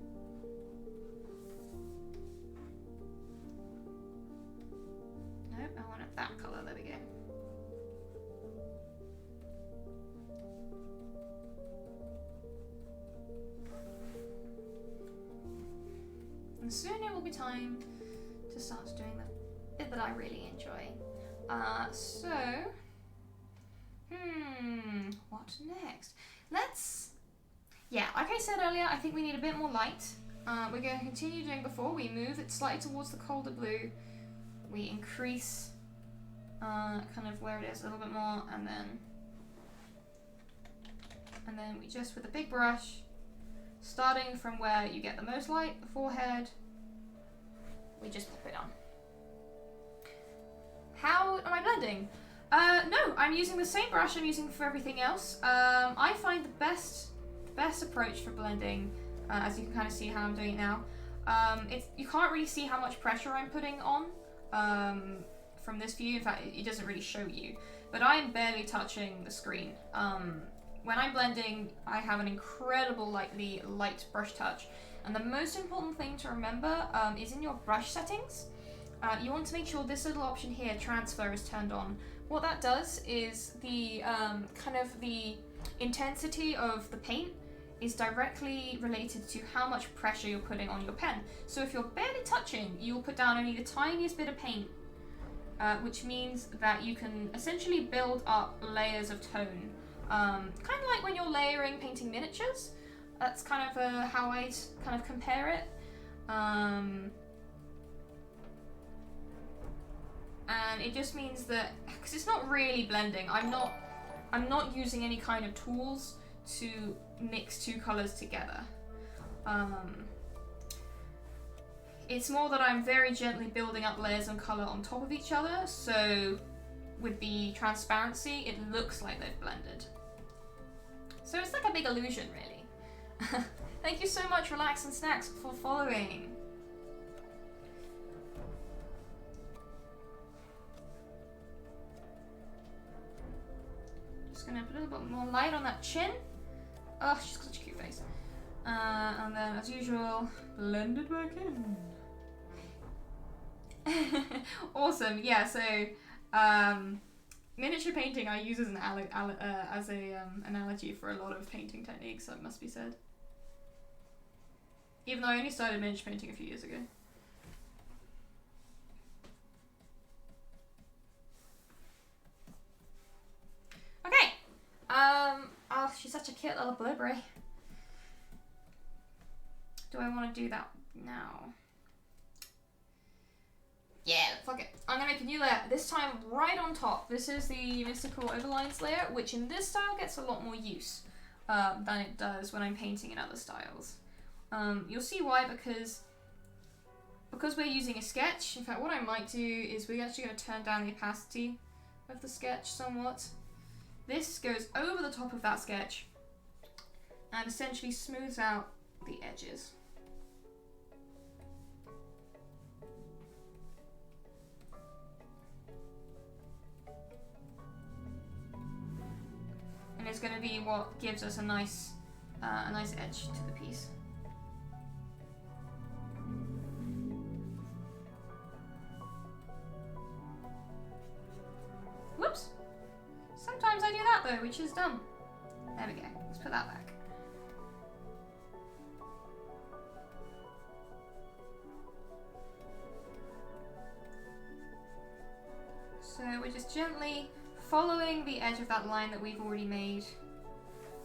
Nope, I wanted that colour, there we go. And soon it will be time to start doing the bit that I really enjoy. What next? Like I said earlier, I think we need a bit more light. We're going to continue doing before. We move it slightly towards the colder blue. We increase kind of where it is a little bit more, and then we just, with a big brush, starting from where you get the most light, the forehead, we just pop it on. How am I blending? No, I'm using the same brush I'm using for everything else. I find the best approach for blending, as you can kind of see how I'm doing it now, you can't really see how much pressure I'm putting on from this view. In fact, it doesn't really show you, but I'm barely touching the screen. When I'm blending, I have an incredible light brush touch. And the most important thing to remember is in your brush settings, you want to make sure this little option here, transfer, is turned on. What that does is the kind of the intensity of the paint is directly related to how much pressure you're putting on your pen. So if you're barely touching, you'll put down only the tiniest bit of paint, which means that you can essentially build up layers of tone. Kind of like when you're layering painting miniatures. That's kind of how I kind of compare it. And it just means that, because it's not really blending, I'm not using any kind of tools to mix two colors together. It's more that I'm very gently building up layers of color on top of each other, so with the transparency, it looks like they've blended. So it's like a big illusion, really. Thank you so much, Relax and Snacks, for following. Just gonna put a little bit more light on that chin. Oh, she's got such a cute face. And then, as usual, blend it back in. Awesome. Yeah. So, miniature painting I use as an analogy for a lot of painting techniques. That must be said. Even though I only started miniature painting a few years ago. Okay. Oh, she's such a cute little blueberry. Do I want to do that now? Yeah, fuck it. I'm gonna make a new layer, this time right on top. This is the Mystical Overlines layer, which in this style gets a lot more use than it does when I'm painting in other styles. You'll see why, because we're using a sketch. In fact, what I might do is we're actually going to turn down the opacity of the sketch somewhat. This goes over the top of that sketch and essentially smooths out the edges. And it's going to be what gives us a nice edge to the piece. Whoops! Sometimes I do that though, which is dumb. There we go. Let's put that back. So we're just gently following the edge of that line that we've already made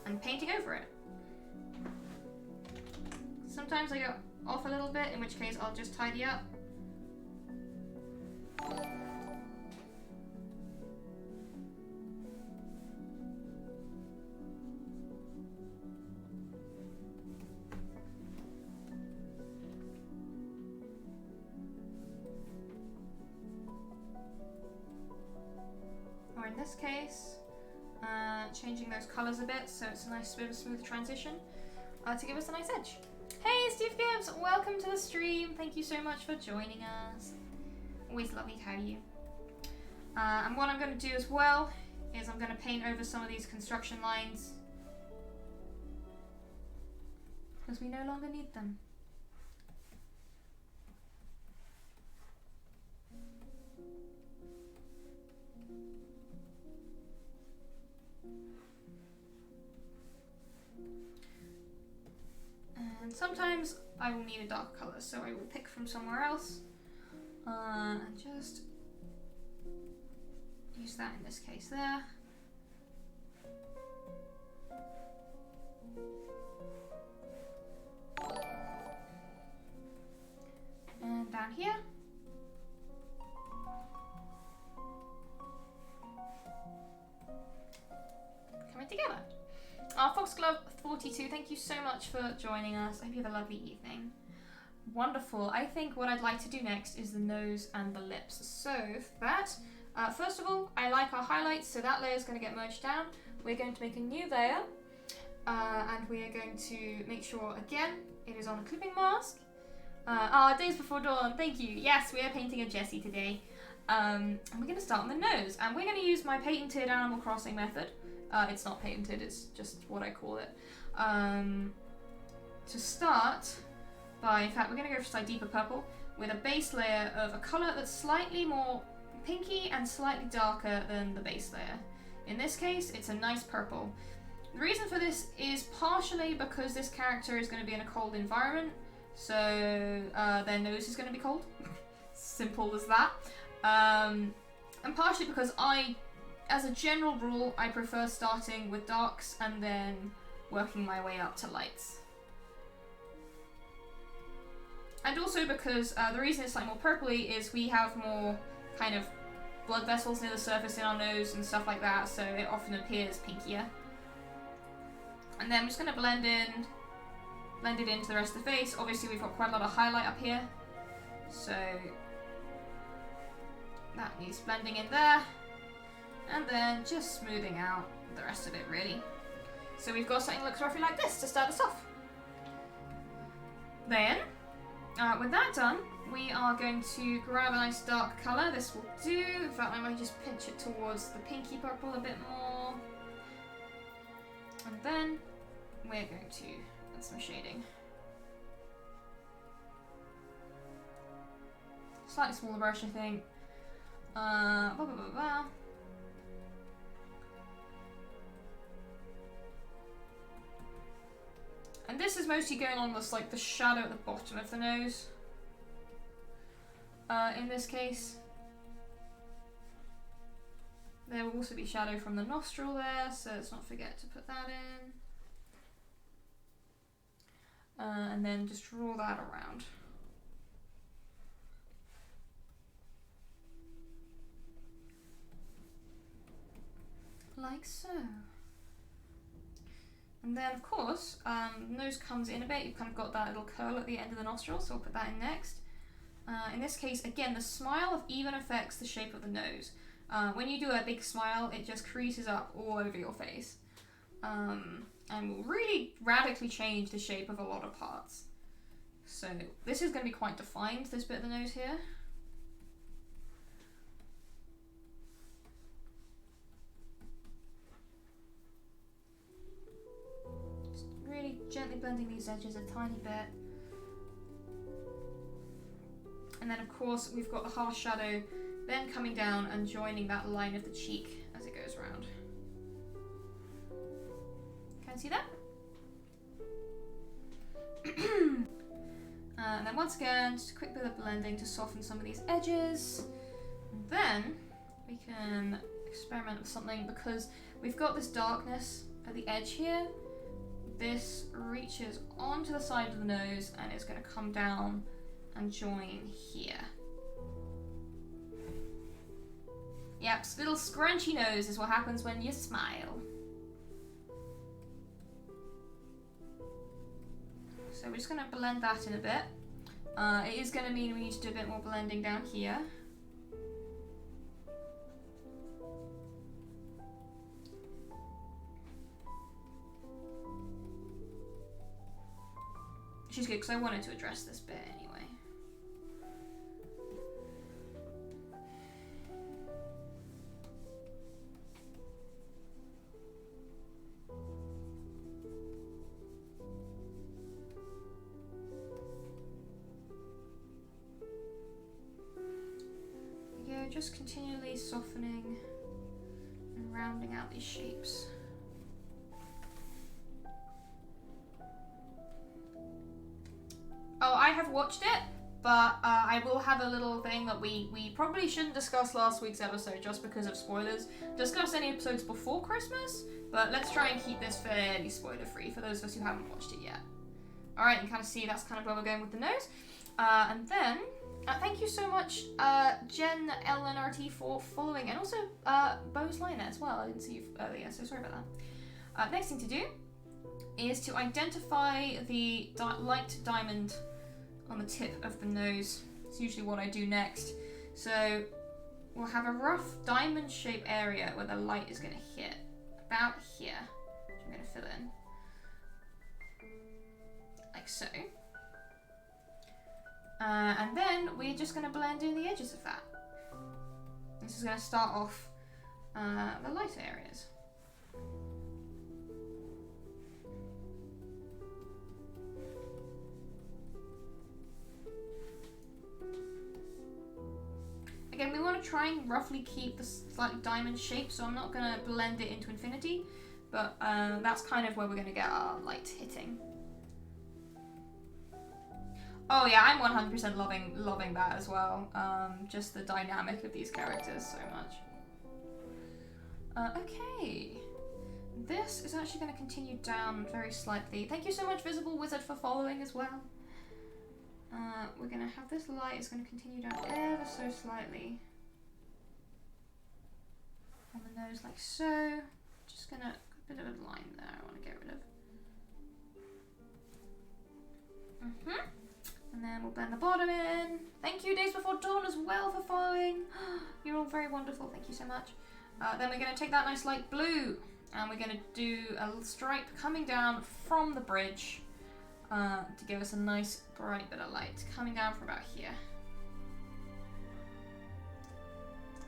and painting over it. Sometimes I go off a little bit, in which case I'll just tidy up. Or in this case, changing those colours a bit so it's a nice bit of a smooth transition to give us a nice edge. Hey Steve Gibbs, welcome to the stream. Thank you so much for joining us. Always lovely to have you. And what I'm going to do as well is I'm going to paint over some of these construction lines because we no longer need them. And sometimes I will need a dark colour, so I will pick from somewhere else and just use that in this case there. And down here. Coming together. Foxglove 42, thank you so much for joining us. I hope you have a lovely evening. Wonderful. I think what I'd like to do next is the nose and the lips. So for that, first of all, I like our highlights, so that layer is going to get merged down. We're going to make a new layer, and we are going to make sure, again, it is on the clipping mask. Days Before Dawn, thank you. Yes, we are painting a Jessie today. And we're going to start on the nose, and we're going to use my patented Animal Crossing method. It's not patented, it's just what I call it. To start by, in fact, we're going to go for a slightly deeper purple with a base layer of a colour that's slightly more pinky and slightly darker than the base layer. In this case, it's a nice purple. The reason for this is partially because this character is going to be in a cold environment, so their nose is going to be cold. Simple as that. And partially because as a general rule, I prefer starting with darks and then working my way up to lights. And also because the reason it's slightly more purpley is we have more kind of blood vessels near the surface in our nose and stuff like that, so it often appears pinkier. And then I'm just going to blend it into the rest of the face. Obviously we've got quite a lot of highlight up here, so that needs blending in there. And then just smoothing out the rest of it, really. So we've got something that looks roughly like this to start us off. Then, with that done, we are going to grab a nice dark colour. This will do. In fact, I might just pinch it towards the pinky purple a bit more. And then we're going to add some shading. Slightly smaller brush, I think. Blah, blah, blah, blah. And this is mostly going on with like the shadow at the bottom of the nose. In this case. There will also be shadow from the nostril there, so let's not forget to put that in. And then just draw that around. Like so. And then, of course, nose comes in a bit. You've kind of got that little curl at the end of the nostril, so I'll put that in next. In this case, again, the smile even affects the shape of the nose. When you do a big smile, it just creases up all over your face. And will really radically change the shape of a lot of parts. So this is going to be quite defined, this bit of the nose here. Just really gently blending these edges a tiny bit. And then of course we've got the harsh shadow then coming down and joining that line of the cheek as it goes around. Can you see that? And then once again, just a quick bit of blending to soften some of these edges. And then we can experiment with something because we've got this darkness at the edge here. This reaches onto the side of the nose and it's going to come down and join here. Yep, little scrunchy nose is what happens when you smile. So we're just going to blend that in a bit. It is going to mean we need to do a bit more blending down here. Which is good because I wanted to address this bit anyway. Just continually softening and rounding out these shapes. Oh, I have watched it, but I will have a little thing that we probably shouldn't discuss last week's episode just because of spoilers. Discuss any episodes before Christmas, but let's try and keep this fairly spoiler free for those of us who haven't watched it yet. Alright, you can kind of see that's kind of where we're going with the nose. And then thank you so much, Jen LNRT, for following, and also Bo's Liner as well. I didn't see you earlier, so sorry about that. Next thing to do is to identify the light diamond on the tip of the nose. It's usually what I do next. So we'll have a rough diamond shaped area where the light is going to hit, about here, which I'm going to fill in, like so. And then we're just going to blend in the edges of that. This is going to start off the lighter areas. Again, we want to try and roughly keep the slightly diamond shape, so I'm not going to blend it into infinity, but that's kind of where we're going to get our light hitting. Oh yeah, I'm 100% loving that as well. Just the dynamic of these characters so much. Okay. This is actually going to continue down very slightly. Thank you so much, Visible Wizard, for following as well. We're going to have this light is going to continue down ever so slightly on the nose like so. Just going to, a bit of a line there I want to get rid of. And then we'll blend the bottom in. Thank you, Days Before Dawn, as well, for following. You're all very wonderful. Thank you so much. Then we're going to take that nice light blue, and we're going to do a little stripe coming down from the bridge to give us a nice bright bit of light coming down from about here.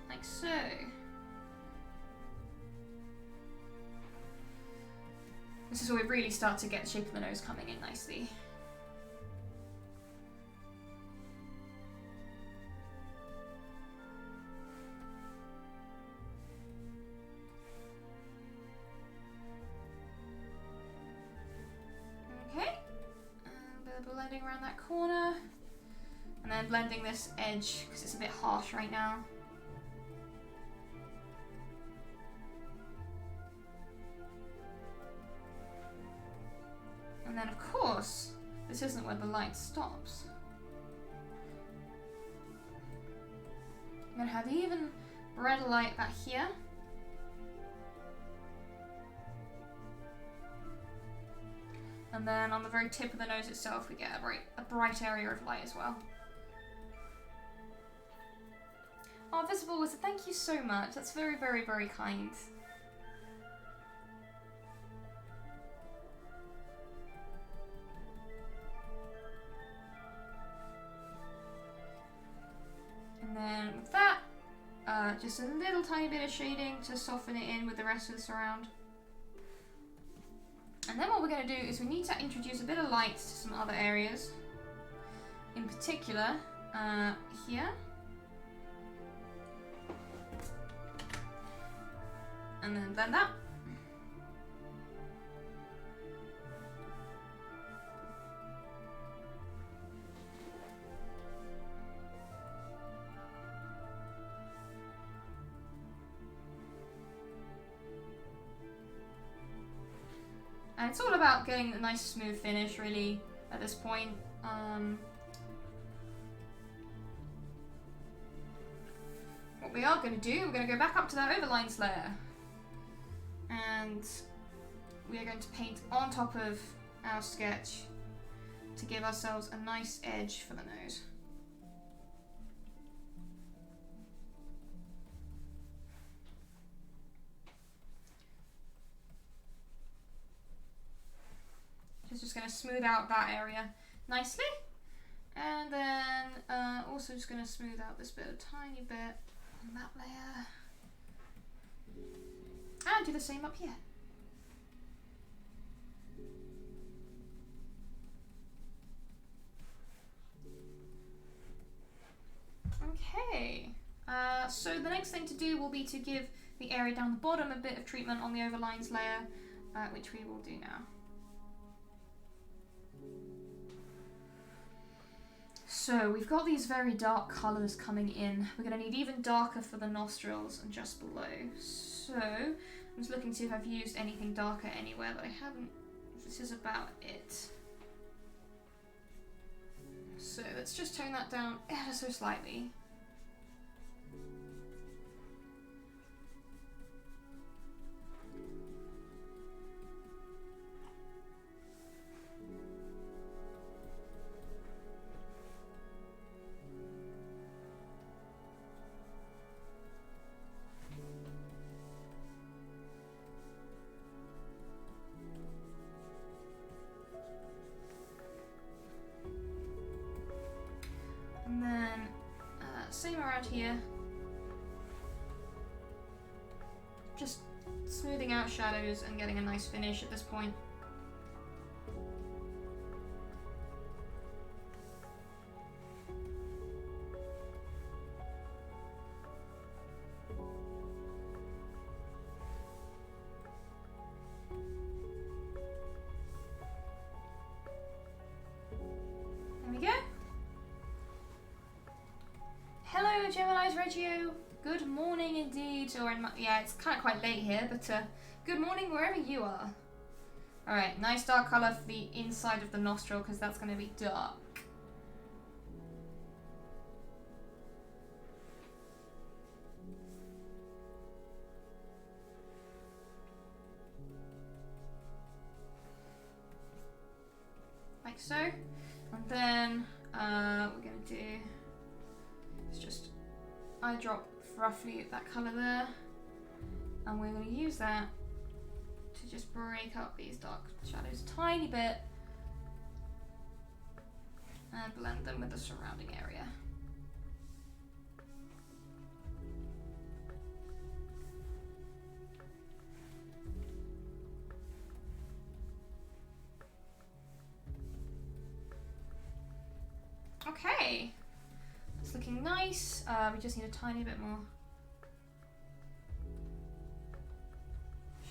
Like so. This is where we really start to get the shape of the nose coming in nicely. Okay, blending around that corner, and then blending this edge because it's a bit harsh right now. And then of course, this isn't where the light stops. I'm gonna have even red light back here. And then on the very tip of the nose itself, we get a bright area of light as well. Oh, Visible Wizard, thank you so much. That's very, very, very kind. And then with that, just a little tiny bit of shading to soften it in with the rest of the surround. And then what we're going to do is we need to introduce a bit of light to some other areas. In particular, here. And then blend that. And it's all about getting a nice smooth finish really at this point. What we are going to do, we're going to go back up to that overlines layer. And we are going to paint on top of our sketch to give ourselves a nice edge for the nose. Just going to smooth out that area nicely, and then also just going to smooth out this bit a tiny bit on that layer, and do the same up here. Okay, so the next thing to do will be to give the area down the bottom a bit of treatment on the overlines layer, which we will do now. So we've got these very dark colours coming in. We're going to need even darker for the nostrils and just below. So I'm just looking to see if I've used anything darker anywhere, but I haven't. This is about it. So let's just tone that down ever so slightly. And then same around here. Just smoothing out shadows and getting a nice finish at this point. Gemini's Reggio, good morning indeed, or yeah, it's kind of quite late here, but good morning wherever you are. Alright, nice dark colour for the inside of the nostril, because that's going to be dark. Like so. And then we're going to do, it's just eyedrop roughly that colour there, and we're going to use that to just break up these dark shadows a tiny bit and blend them with the surrounding area. Okay. It's looking nice. We just need a tiny bit more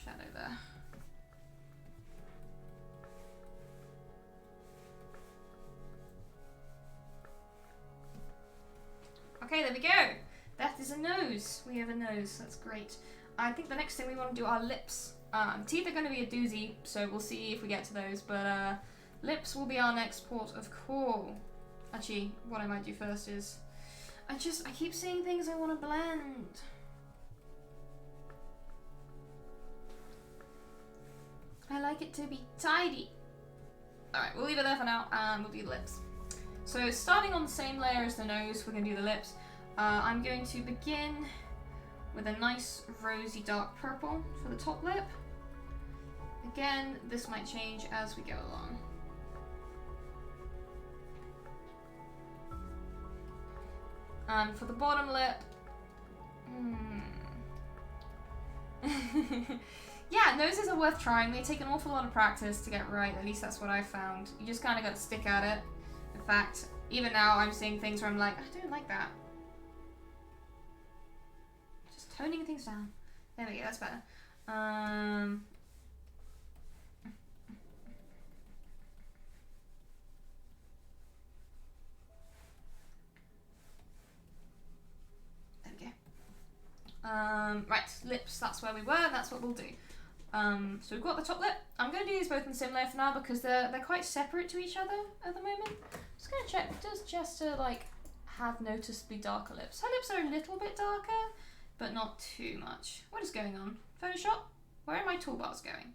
shadow there. Okay, there we go. That is a nose. We have a nose. That's great. I think the next thing we want to do are lips. Teeth are going to be a doozy, so we'll see if we get to those. But lips will be our next port of call. Actually, what I might do first is... I keep seeing things I want to blend. I like it to be tidy. Alright, we'll leave it there for now, and we'll do the lips. So starting on the same layer as the nose, we're going to do the lips. I'm going to begin with a nice rosy dark purple for the top lip. Again, this might change as we go along. And for the bottom lip, yeah, noses are worth trying. They take an awful lot of practice to get right. At least that's what I found. You just kind of got to stick at it. In fact, even now I'm seeing things where I'm like, I don't like that. Just toning things down. There we go, that's better. There we go. Right, lips, that's where we were, that's what we'll do. So we've got the top lip. I'm going to do these both in the same layer for now because they're quite separate to each other at the moment. Just going to check, does Jester like have noticeably darker lips? Her lips are a little bit darker, but not too much. What is going on? Photoshop? Where are my toolbars going?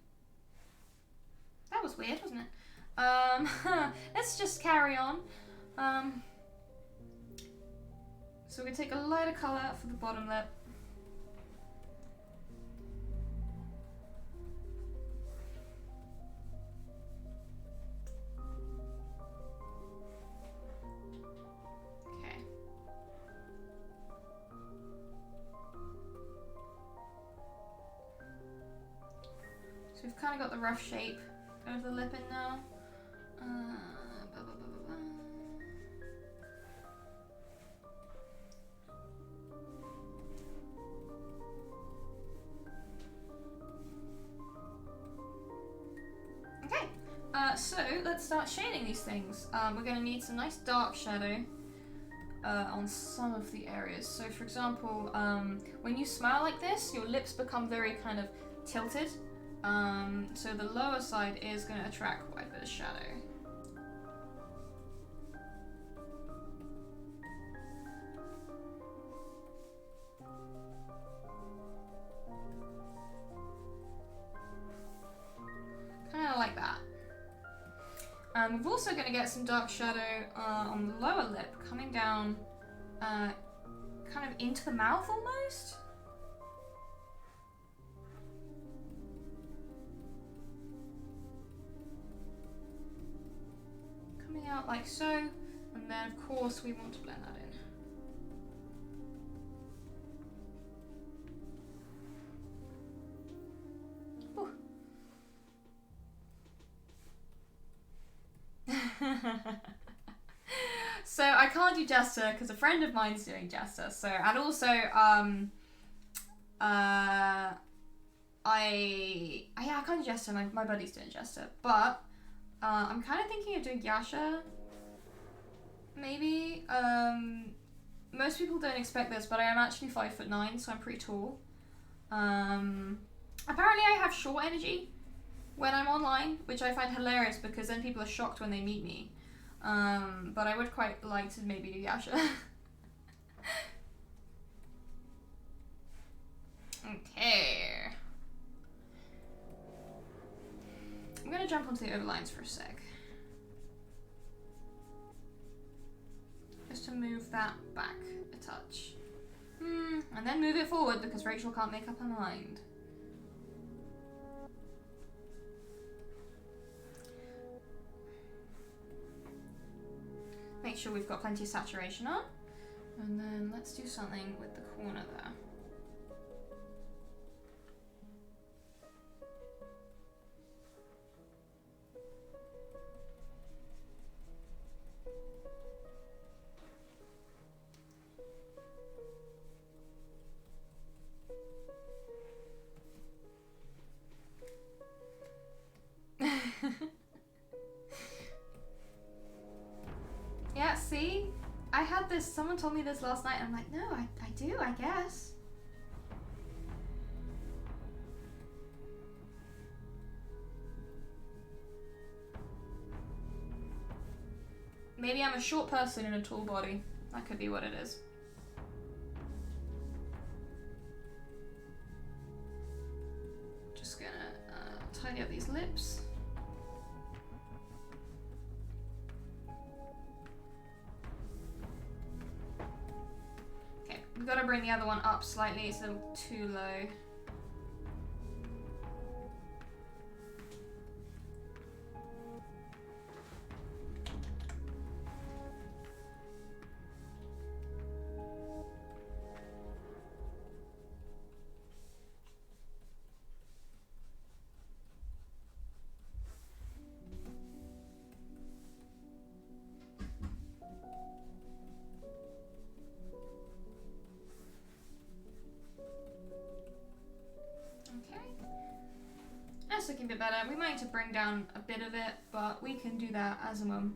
That was weird, wasn't it? Let's just carry on. So we're going to take a lighter colour for the bottom lip. So we've kind of got the rough shape of the lip in now. Okay, so let's start shading these things. We're going to need some nice dark shadow on some of the areas. So for example, when you smile like this, your lips become very kind of tilted. So the lower side is going to attract quite a bit of shadow. Kind of like that. And we're also going to get some dark shadow on the lower lip, coming down kind of into the mouth almost. Out like so, and then of course we want to blend that in. So I can't do Jester because a friend of mine's doing Jester. So and also I can't do Jester. My buddy's doing Jester, but. I'm kind of thinking of doing Yasha, maybe. Most people don't expect this, but I am actually 5'9", so I'm pretty tall. Apparently I have short energy when I'm online, which I find hilarious because then people are shocked when they meet me. But I would quite like to maybe do Yasha. Okay. I'm going to jump onto the overlines for a sec. Just to move that back a touch. And then move it forward because Rachel can't make up her mind. Make sure we've got plenty of saturation on. And then let's do something with the corner there. this. Someone told me this last night. I'm like, no, I do, I guess. Maybe I'm a short person in a tall body. That could be what it is. Just gonna tidy up these lips. Okay, we've got to bring the other one up slightly. It's a little too low. That's looking a bit better. We might need to bring down a bit of it, but we can do that as a mum.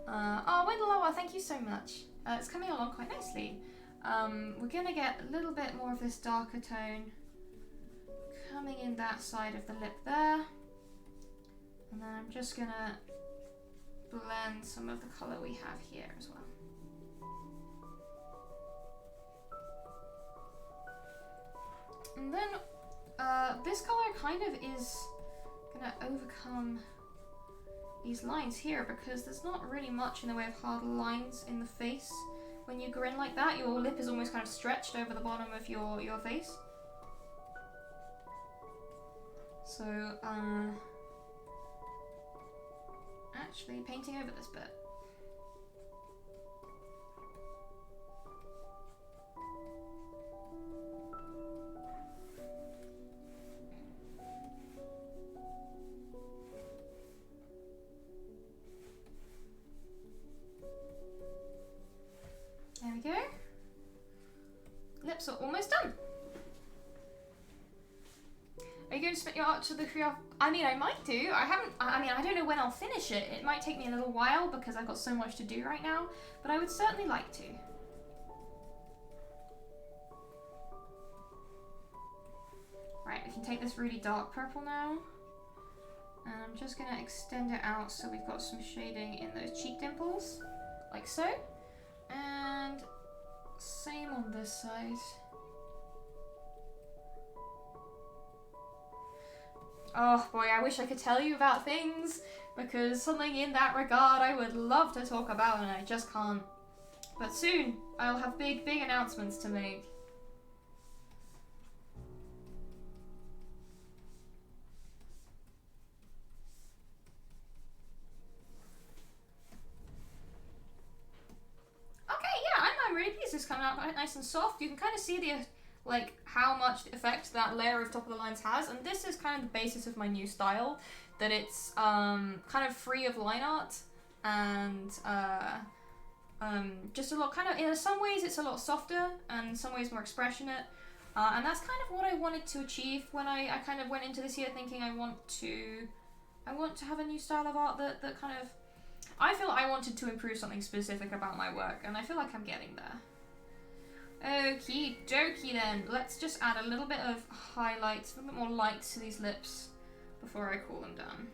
Oh, Lavorre, thank you so much. It's coming along quite nicely. We're gonna get a little bit more of this darker tone coming in that side of the lip there. And then I'm just gonna blend some of the colour we have here as well. And then this colour kind of is gonna overcome these lines here because there's not really much in the way of hard lines in the face. When you grin like that, your lip is almost kind of stretched over the bottom of your face. So, actually painting over this bit. There we go. Lips are almost done. Are you going to submit your art to the creator? I mean, I might do. I don't know when I'll finish it. It might take me a little while because I've got so much to do right now, but I would certainly like to. Right, we can take this really dark purple now. And I'm just going to extend it out so we've got some shading in those cheek dimples, like so. And same on this side. Oh boy, I wish I could tell you about things, because something in that regard I would love to talk about and I just can't. But soon, I'll have big announcements to make. I'm really pleased it's coming out quite nice and soft. You can kind of see the how much effect that layer of top of the lines has, and this is kind of the basis of my new style, that it's kind of free of line art and just a lot in some ways it's a lot softer and in some ways more expressionate, and that's kind of what I wanted to achieve when I kind of went into this year thinking I want to have a new style of art that kind of, I feel I wanted to improve something specific about my work, and I feel like I'm getting there. Okie dokie then, let's just add a little bit of highlights, a little bit more light to these lips before I cool them down.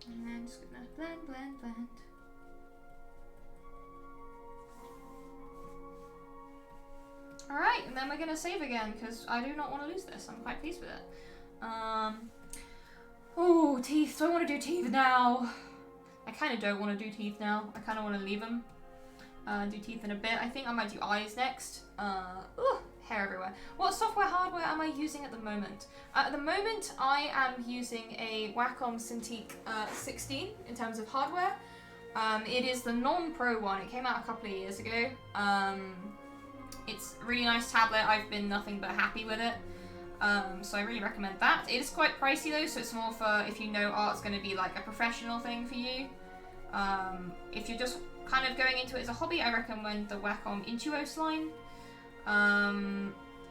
And then just gonna blend. Alright, and then we're gonna save again, because I do not want to lose this. I'm quite pleased with it. Oh, teeth. Do I want to do teeth now? I kind of don't want to do teeth now. I kind of want to leave them. Do teeth in a bit. I think I might do eyes next. Hair everywhere. What software hardware am I using at the moment? At the moment, I am using a Wacom Cintiq 16 in terms of hardware. It is the non-pro one. It came out a couple of years ago. It's a really nice tablet. I've been nothing but happy with it. So I really recommend that. It is quite pricey though, so it's more for if you know art's going to be like a professional thing for you. If you're just kind of going into it as a hobby, I recommend the Wacom Intuos slime.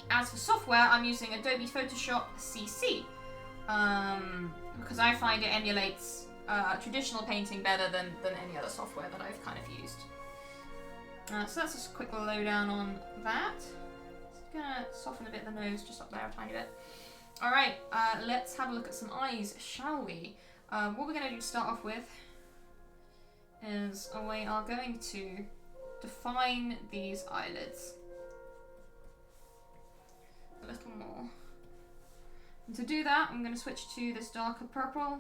As for software, I'm using Adobe Photoshop CC because I find it emulates traditional painting better than any other software that I've kind of used. So that's just a quick lowdown on that. Just gonna soften a bit of the nose just up there a tiny bit. Alright, let's have a look at some eyes, shall we? What we're going to do to start off with is we are going to define these eyelids a little more. And to do that, I'm going to switch to this darker purple.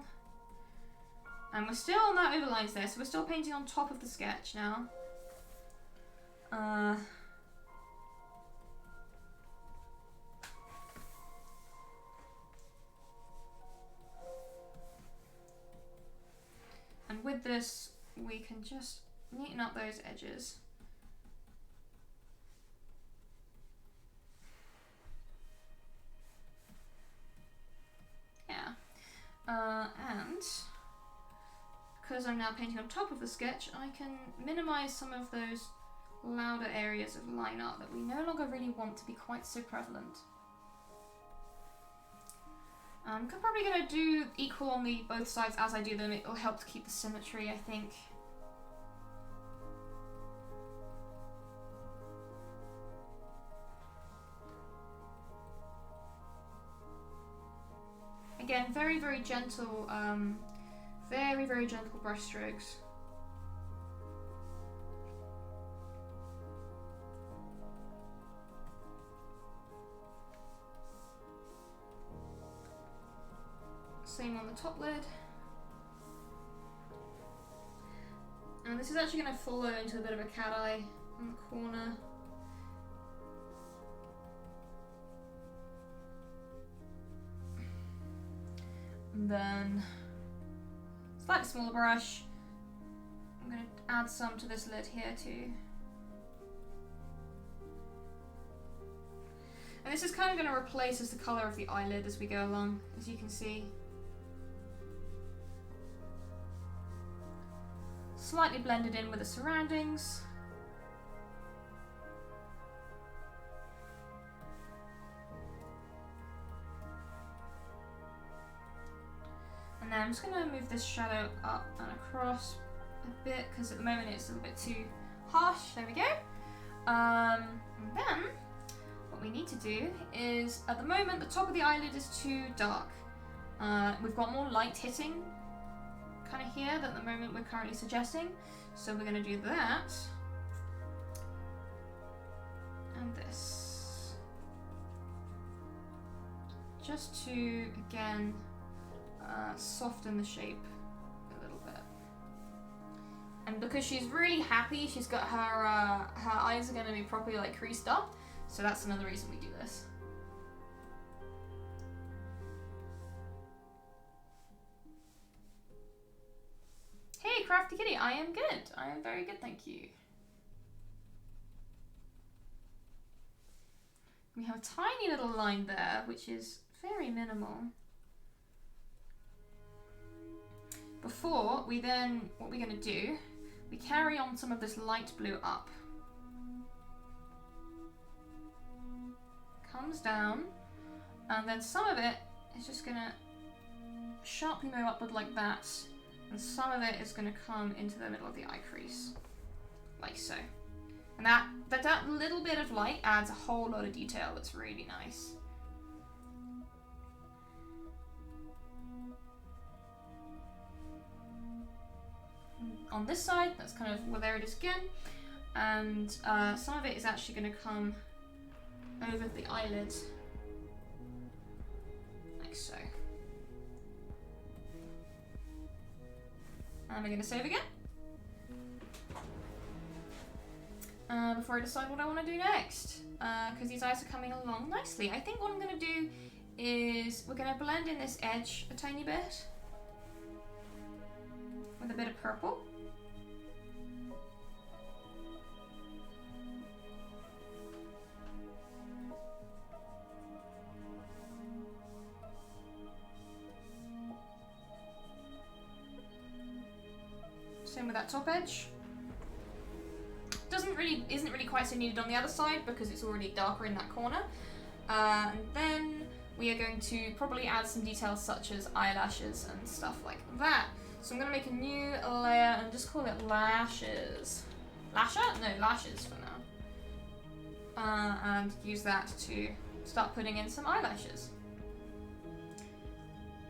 And we're still on that overlines there, so we're still painting on top of the sketch now. And with this, we can just neaten up those edges. Yeah. And because I'm now painting on top of the sketch, I can minimize some of those louder areas of line art that we no longer really want to be quite so prevalent. I'm probably going to do equal on both sides as I do them. It will help to keep the symmetry, I think. Again, very, very gentle, very, very gentle brush strokes. Same on the top lid. And this is actually going to follow into a bit of a cat eye on the corner. And then, slightly smaller brush. I'm going to add some to this lid here too. And this is kind of going to replace as the colour of the eyelid as we go along, as you can see. Slightly blended in with the surroundings. And then I'm just going to move this shadow up and across a bit because at the moment it's a little bit too harsh. There we go. And then what we need to do is, at the moment the top of the eyelid is too dark. We've got more light hitting kind of here than the moment we're currently suggesting. So we're going to do that. And this. Just to, again, soften the shape a little bit. And because she's really happy, she's got her eyes are going to be properly like creased up. So that's another reason we do this. Hey, Crafty Kitty, I am good. I am very good, thank you. We have a tiny little line there, which is very minimal. Before we then, what we're going to do, we carry on some of this light blue up. Comes down, and then some of it is just going to sharply move upward like that. And some of it is going to come into the middle of the eye crease, like so. And that little bit of light adds a whole lot of detail that's really nice. On this side, that's kind of, well, there it is again. And some of it is actually going to come over the eyelid, like so. And we're going to save again. Before I decide what I want to do next. Because these eyes are coming along nicely. I think what I'm going to do is we're going to blend in this edge a tiny bit. With a bit of purple. Same with that top edge. Isn't really quite so needed on the other side because it's already darker in that corner. And then we are going to probably add some details such as eyelashes and stuff like that. So I'm going to make a new layer and just call it lashes. Lasher? No, lashes for now. And use that to start putting in some eyelashes.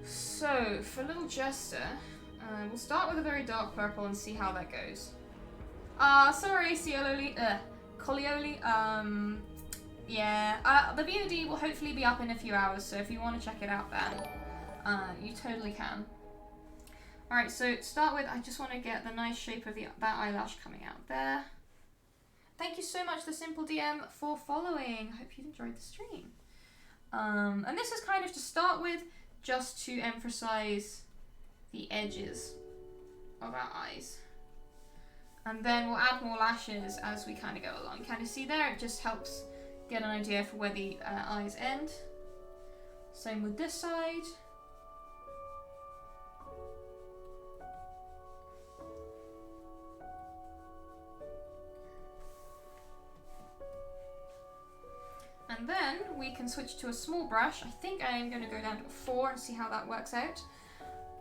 So, for little Jester, we'll start with a very dark purple and see how that goes. Sorry, Colioli. Yeah, the VOD will hopefully be up in a few hours, so if you want to check it out then, you totally can. Alright, so to start with, I just want to get the nice shape of that eyelash coming out there. Thank you so much, The Simple DM, for following. I hope you enjoyed the stream. And this is kind of to start with, just to emphasize the edges of our eyes. And then we'll add more lashes as we kind of go along. Kind of see there, it just helps get an idea for where the eyes end. Same with this side. And then we can switch to a small brush. I think I am going to go down to a 4 and see how that works out.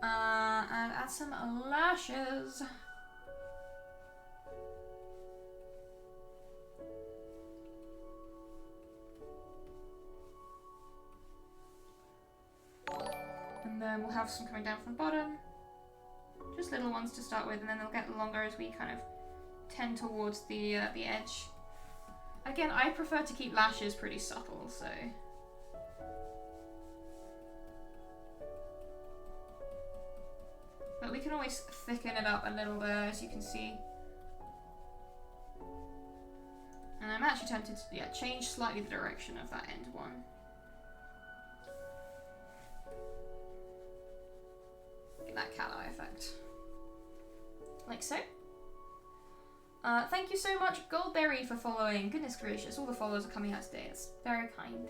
And add some lashes. And then we'll have some coming down from the bottom. Just little ones to start with, and then they'll get longer as we kind of tend towards the edge. Again, I prefer to keep lashes pretty subtle, so... But we can always thicken it up a little there, as you can see. And I'm actually tempted to change slightly the direction of that end one. Get that cat eye effect. Like so. Thank you so much, Goldberry, for following. Goodness gracious, all the followers are coming out today. It's very kind.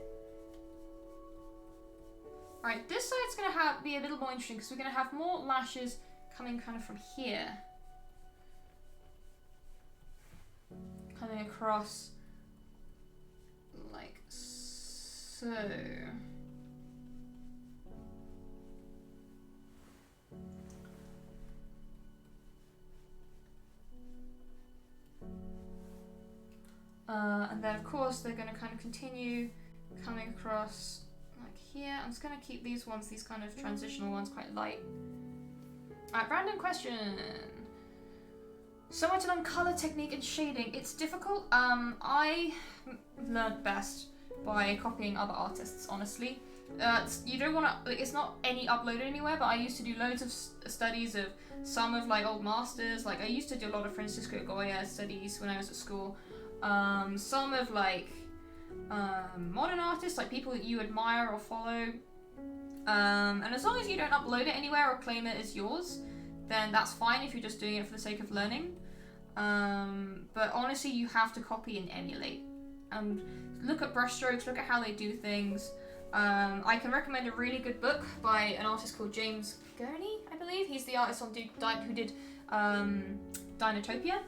Alright, this side's going to be a little more interesting because we're going to have more lashes coming kind of from here. Coming across like so. And then of course they're going to kind of continue coming across like here. I'm just going to keep these ones, these kind of transitional ones, quite light. Alright, random question. So much on colour technique and shading. It's difficult. I learned best by copying other artists, honestly. You don't want to, like, it's not uploaded anywhere, but I used to do loads of studies of some of like old masters. Like I used to do a lot of Francisco Goya studies when I was at school. Some of like modern artists, like people that you admire or follow. And as long as you don't upload it anywhere or claim it as yours, then that's fine if you're just doing it for the sake of learning. But honestly, you have to copy and emulate. And look at brushstrokes, look at how they do things. I can recommend a really good book by an artist called James Gurney, I believe. He's the artist who did Dinotopia.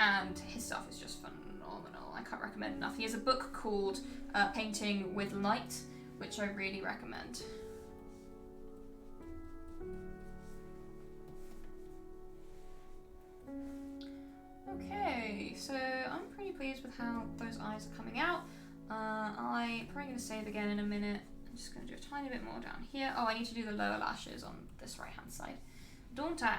And his stuff is just phenomenal. I can't recommend enough. He has a book called Painting with Light, which I really recommend. Okay, so I'm pretty pleased with how those eyes are coming out. I'm probably going to save again in a minute. I'm just going to do a tiny bit more down here. Oh, I need to do the lower lashes on this right hand side, don't I?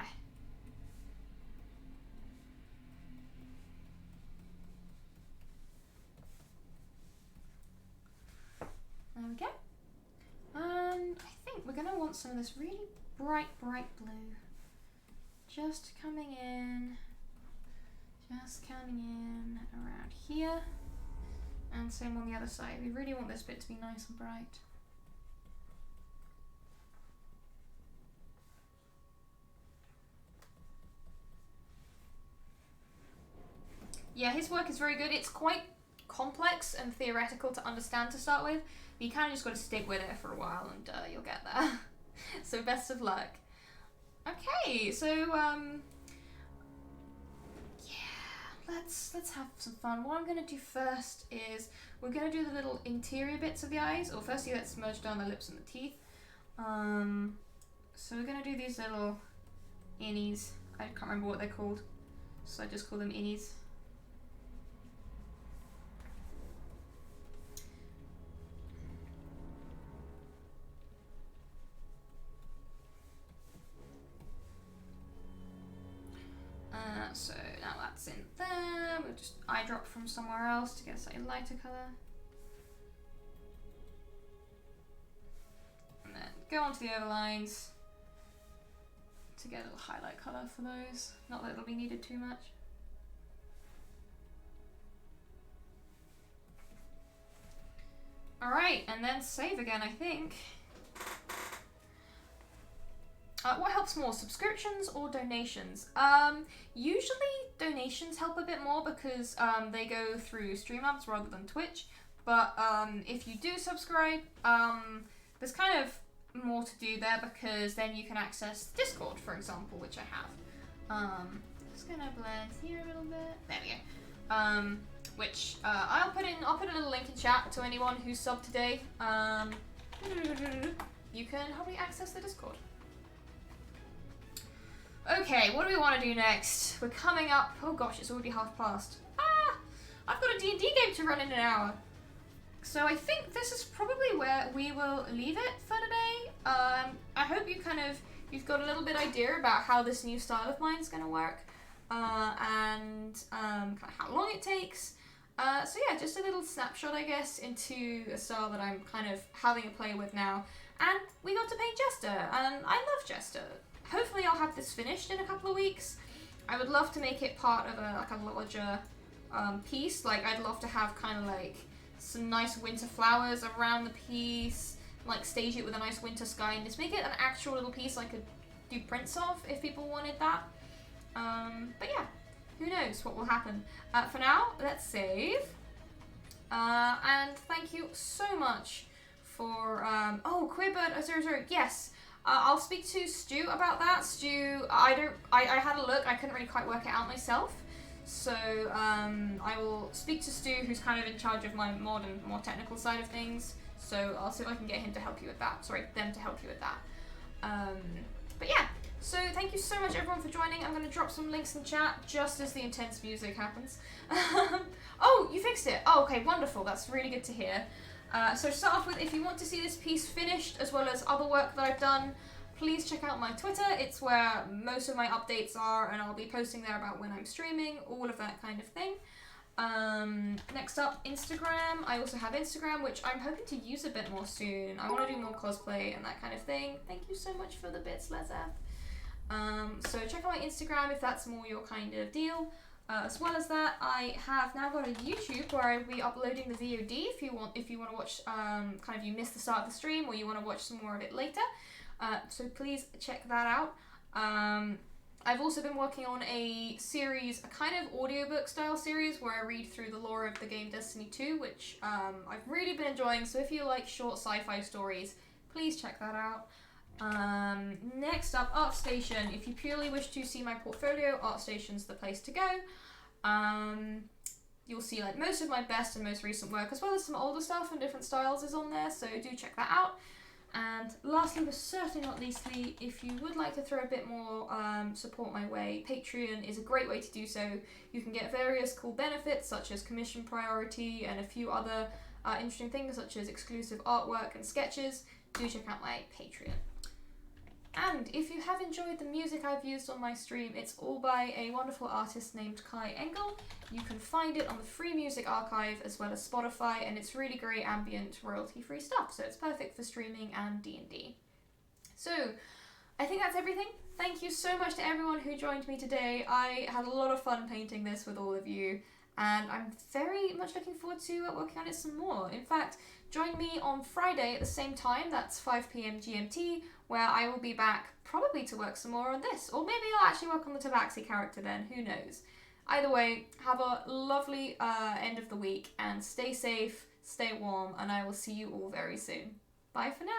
There we go. And I think we're going to want some of this really bright blue. Just coming in around here. And same on the other side. We really want this bit to be nice and bright. Yeah, his work is very good. It's quite complex and theoretical to understand to start with. But you kind of just got to stick with it for a while and you'll get there. So best of luck. Okay, so let's have some fun. What I'm gonna do first is we're gonna do the little interior bits of the eyes. Or firstly, let's smudge down the lips and the teeth. So we're gonna do these little innies. I can't remember what they're called, so I just call them innies. So now that's in there. We'll just eye drop from somewhere else to get a slightly lighter colour. And then go onto the overlines to get a little highlight colour for those. Not that it'll be needed too much. Alright, and then save again, I think. What helps more, subscriptions or donations? Usually donations help a bit more because they go through Streamlabs rather than Twitch. But if you do subscribe, there's kind of more to do there because then you can access Discord, for example, which I have. Just gonna blend here a little bit. There we go. Which I'll put a little link in chat to anyone who's subbed today. You can help me access the Discord. Okay, what do we want to do next? We're coming up. Oh gosh, it's already 5:30. I've got a D&D game to run in an hour. So I think this is probably where we will leave it for today. I hope you've got a little bit idea about how this new style of mine is going to work, and kind of how long it takes. So yeah, just a little snapshot, I guess, into a style that I'm kind of having a play with now. And we got to paint Jester, and I love Jester. Hopefully I'll have this finished in a couple of weeks. I would love to make it part of a larger piece. Like, I'd love to have kind of like some nice winter flowers around the piece, like stage it with a nice winter sky, and just make it an actual little piece I could do prints of if people wanted that. But yeah, who knows what will happen. For now, let's save. And thank you so much for, oh, Queerbird 00, yes. I'll speak to Stu about that. Stu, I had a look, I couldn't really quite work it out myself. So I will speak to Stu, who's kind of in charge of my mod and more technical side of things. So I'll see if I can get him to help you with that. Sorry, them to help you with that. But yeah, so thank you so much everyone for joining. I'm going to drop some links in chat just as the intense music happens. Oh, you fixed it. Oh, okay, wonderful. That's really good to hear. So to start off with, if you want to see this piece finished as well as other work that I've done, please check out my Twitter. It's where most of my updates are, and I'll be posting there about when I'm streaming, all of that kind of thing. Next up, Instagram. I also have Instagram, which I'm hoping to use a bit more soon. I want to do more cosplay and that kind of thing. Thank you so much for the bits, Lezeth. So check out my Instagram if that's more your kind of deal. As well as that, I have now got a YouTube where I'll be uploading the VOD if you want to watch, kind of you missed the start of the stream or you want to watch some more of it later. So please check that out. I've also been working on a series, a kind of audiobook style series where I read through the lore of the game Destiny 2, which I've really been enjoying. So if you like short sci-fi stories, please check that out. Next up, ArtStation. If you purely wish to see my portfolio, ArtStation's the place to go. You'll see like most of my best and most recent work, as well as some older stuff and different styles is on there, so do check that out. And lastly, but certainly not leastly, if you would like to throw a bit more support my way, Patreon is a great way to do so. You can get various cool benefits such as commission priority and a few other interesting things such as exclusive artwork and sketches. Do check out my Patreon. And if you have enjoyed the music I've used on my stream, it's all by a wonderful artist named Kai Engel. You can find it on the Free Music Archive as well as Spotify, and it's really great ambient royalty-free stuff, so it's perfect for streaming and D&D. So, I think that's everything. Thank you so much to everyone who joined me today. I had a lot of fun painting this with all of you, and I'm very much looking forward to working on it some more. In fact, join me on Friday at the same time, that's 5 PM GMT, where I will be back probably to work some more on this. Or maybe I'll actually work on the Tabaxi character then, who knows. Either way, have a lovely end of the week and stay safe, stay warm, and I will see you all very soon. Bye for now.